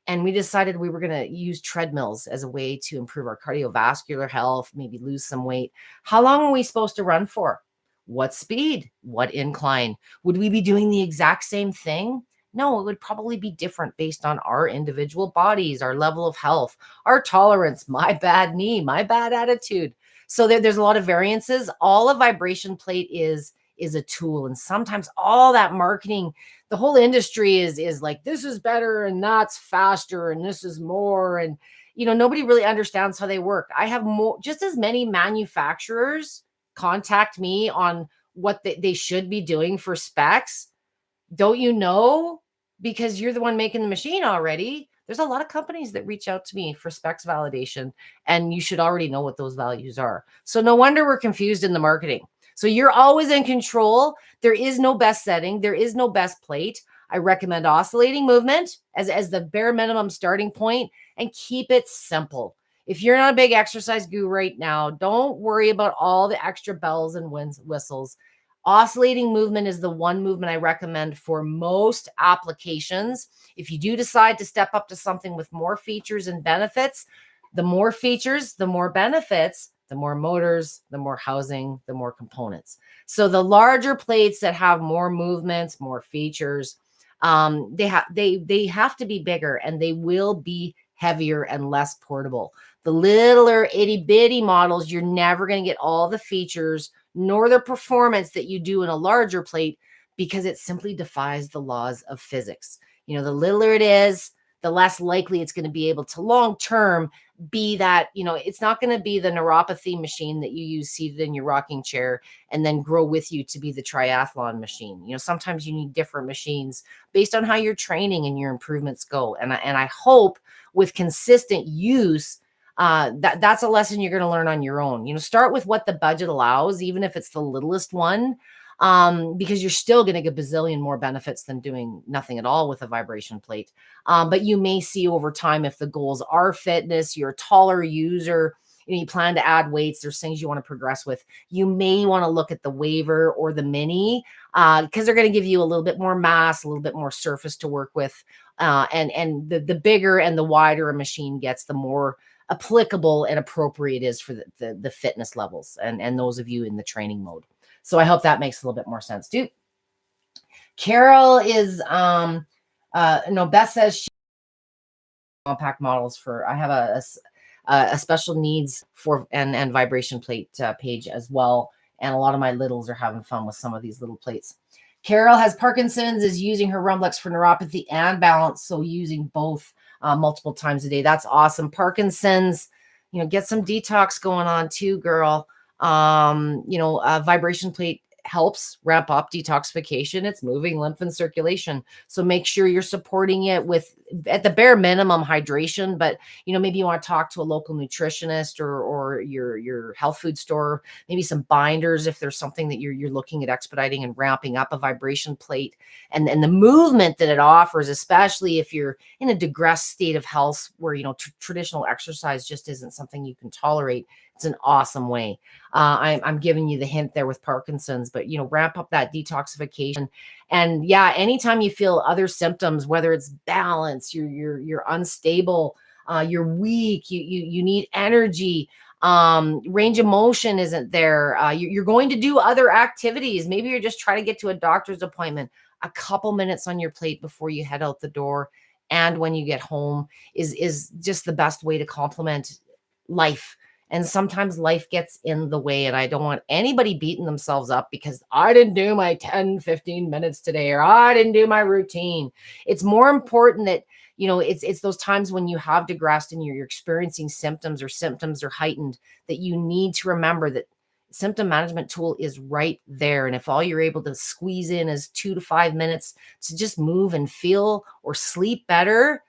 and we decided we were going to use treadmills as a way to improve our cardiovascular health, maybe lose some weight, how long are we supposed to run for? What speed? What incline? Would we be doing the exact same thing? No, it would probably be different based on our individual bodies, our level of health, our tolerance, my bad knee, my bad attitude. So there's a lot of variances. All a vibration plate is a tool. And sometimes all that marketing, the whole industry is like, this is better and that's faster and this is more. And nobody really understands how they work. I have just as many manufacturers contact me on what they should be doing for specs. Don't you know? Because you're the one making the machine already. There's a lot of companies that reach out to me for specs validation, and you should already know what those values are. So no wonder we're confused in the marketing. So you're always in control. There is no best setting. There is no best plate. I recommend oscillating movement as the bare minimum starting point, and keep it simple. If you're not a big exercise guru right now, don't worry about all the extra bells and whistles. Oscillating movement is the one movement I recommend for most applications. If you do decide to step up to something with more features and benefits, the more features, the more benefits, the more motors, the more housing, the more components. So the larger plates that have more movements, more features, they have to be bigger, and they will be heavier and less portable. The littler itty bitty models, you're never going to get all the features nor the performance that you do in a larger plate, because it simply defies the laws of physics. The littler it is, the less likely it's going to be able to long term be that, it's not going to be the neuropathy machine that you use seated in your rocking chair and then grow with you to be the triathlon machine. Sometimes you need different machines based on how your training and your improvements go. And I hope with consistent use, that's a lesson you're going to learn on your own. Start with what the budget allows, even if it's the littlest one, because you're still going to get a bazillion more benefits than doing nothing at all with a vibration plate. But you may see over time, if the goals are fitness, you're a taller user, you plan to add weights, there's things you want to progress with, you may want to look at the waiver or the mini, because they're going to give you a little bit more mass, a little bit more surface to work with. And the bigger and the wider a machine gets, the more applicable and appropriate is for the fitness levels and those of you in the training mode. So I hope that makes a little bit more sense, dude. Carol is no, Beth says compact models for, I have a special needs for and vibration plate page as well. And a lot of my littles are having fun with some of these little plates. Carol has Parkinson's, is using her Rumblex for neuropathy and balance. So using both multiple times a day. That's awesome. Parkinson's, get some detox going on too, girl. Vibration plate helps ramp up detoxification. It's moving lymph and circulation. So make sure you're supporting it with, at the bare minimum, hydration. But, maybe you want to talk to a local nutritionist or your health food store, maybe some binders if there's something that you're looking at expediting and ramping up a vibration plate and the movement that it offers, especially if you're in a digressed state of health where, traditional exercise just isn't something you can tolerate. It's an awesome way. I'm giving you the hint there with Parkinson's, but ramp up that detoxification. And yeah, anytime you feel other symptoms, whether it's balance, you're unstable, you're weak, you need energy, range of motion isn't there, you're going to do other activities. Maybe you're just trying to get to a doctor's appointment. A couple minutes on your plate before you head out the door and when you get home is just the best way to complement life. And sometimes life gets in the way, and I don't want anybody beating themselves up because I didn't do my 10, 15 minutes today, or I didn't do my routine. It's more important that, it's those times when you have digressed and you're experiencing symptoms are heightened, that you need to remember that symptom management tool is right there. And if all you're able to squeeze in is 2 to 5 minutes to just move and feel or sleep better,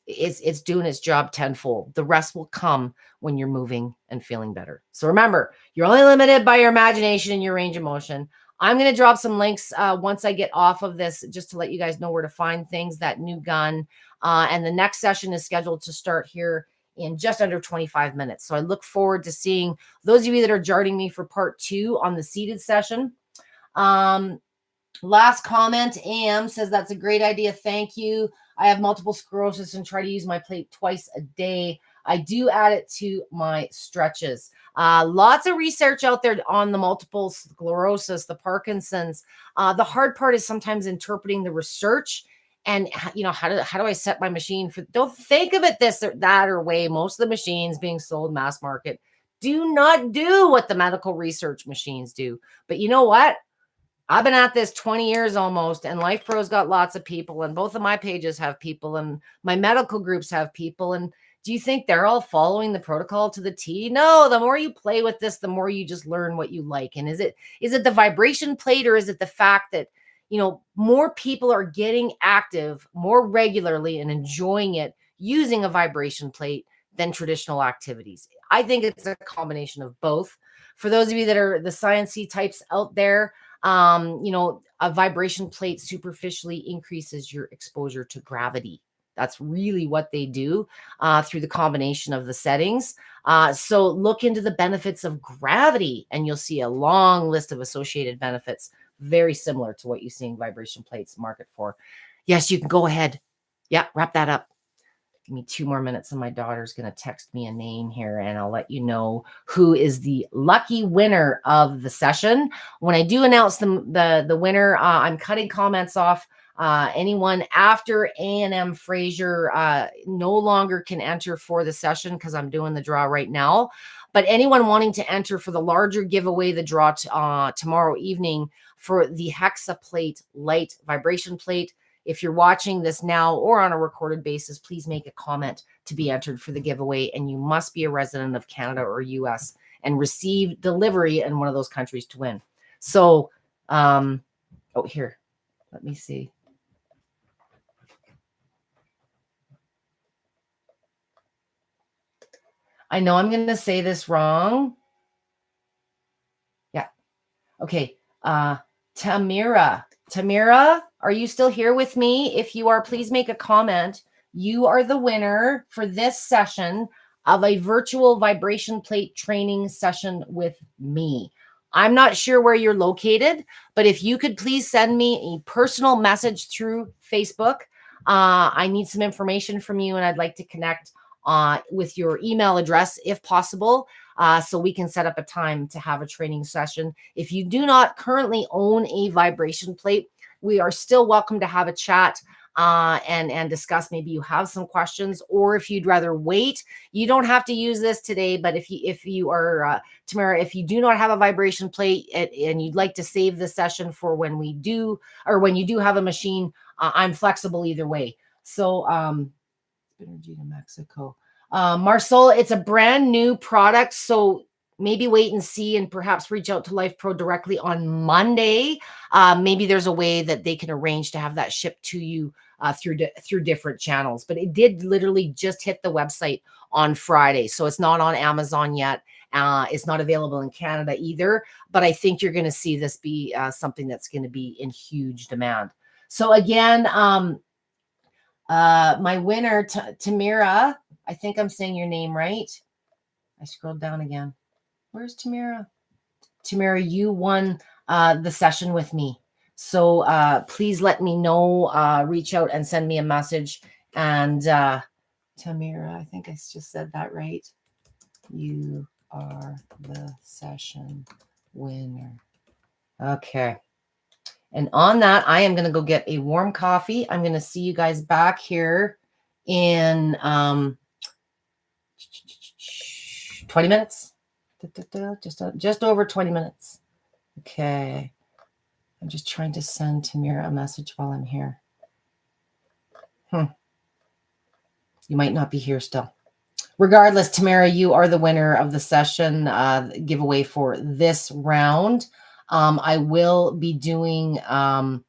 it's doing its job tenfold. The rest will come when you're moving and feeling better. So remember, you're only limited by your imagination and your range of motion. I'm going to drop some links once I get off of this, just to let you guys know where to find things, that new gun. And the next session is scheduled to start here in just under 25 minutes. So I look forward to seeing those of you that are jarting me for part 2 on the seated session. Last comment, Am says, that's a great idea. Thank you. I have multiple sclerosis and try to use my plate twice a day. I do add it to my stretches. Lots of research out there on the multiple sclerosis, the Parkinson's. The hard part is sometimes interpreting the research and, how do I set my machine for, don't think of it this or that or way. Most of the machines being sold mass market do not do what the medical research machines do. But you know what? I've been at this 20 years almost, and Life Pro's got lots of people, and both of my pages have people, and my medical groups have people. And do you think they're all following the protocol to the T? No, the more you play with this, the more you just learn what you like. And is it the vibration plate, or is it the fact that, more people are getting active more regularly and enjoying it using a vibration plate than traditional activities? I think it's a combination of both. For those of you that are the sciencey types out there, a vibration plate superficially increases your exposure to gravity. That's really what they do through the combination of the settings. So look into the benefits of gravity, and you'll see a long list of associated benefits, very similar to what you see in vibration plates market for. Yes, you can go ahead. Yeah, wrap that up. Give me 2 more minutes and my daughter's going to text me a name here, and I'll let you know who is the lucky winner of the session. When I do announce the winner, I'm cutting comments off. Anyone after A&M Fraser no longer can enter for the session because I'm doing the draw right now. But anyone wanting to enter for the larger giveaway, the draw tomorrow evening for the Hexaplate Light Vibration Plate, if you're watching this now or on a recorded basis, please make a comment to be entered for the giveaway. And you must be a resident of Canada or US and receive delivery in one of those countries to win. So, here, let me see. I know I'm going to say this wrong. Yeah. Okay. Tamira, are you still here with me? If you are, please make a comment. You are the winner for this session of a virtual vibration plate training session with me. I'm not sure where you're located, but if you could please send me a personal message through Facebook. I need some information from you, and I'd like to connect with your email address if possible. So we can set up a time to have a training session. If you do not currently own a vibration plate, we are still welcome to have a chat. and discuss. Maybe you have some questions, or if you'd rather wait, you don't have to use this today. But if you are Tamara, if you do not have a vibration plate and you'd like to save the session for when we do, or when you do have a machine, I'm flexible either way. So energy to Mexico. Marcel, it's a brand new product, so maybe wait and see and perhaps reach out to Life Pro directly on Monday. Maybe there's a way that they can arrange to have that shipped to you through different channels. But it did literally just hit the website on Friday, so it's not on Amazon yet. It's not available in Canada either, but I think you're going to see this be something that's going to be in huge demand. So again, my winner, Tamira, I think I'm saying your name right. I scrolled down again. Where's Tamira? Tamira, you won the session with me. So please let me know, reach out and send me a message. And Tamira, I think I just said that right. You are the session winner. Okay. And on that, I am going to go get a warm coffee. I'm going to see you guys back here in 20 minutes. Just over 20 minutes. Okay. I'm just trying to send Tamira a message while I'm here. You might not be here still. Regardless, Tamara, you are the winner of the session giveaway for this round. I will be doing more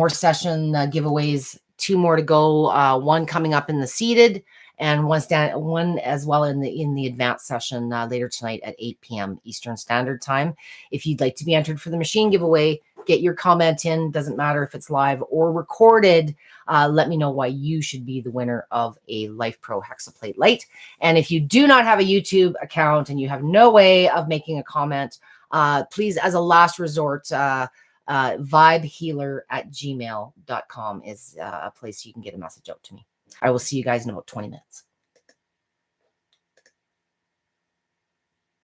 session giveaways, 2 more to go. One coming up in the seated, and one as well in the advanced session later tonight at 8 p.m. Eastern Standard Time. If you'd like to be entered for the machine giveaway, get your comment in. Doesn't matter if it's live or recorded. Let me know why you should be the winner of a Life Pro Hexaplate Lite. And if you do not have a YouTube account and you have no way of making a comment, please, as a last resort, vibehealer@gmail.com is a place you can get a message out to me. I will see you guys in about 20 minutes.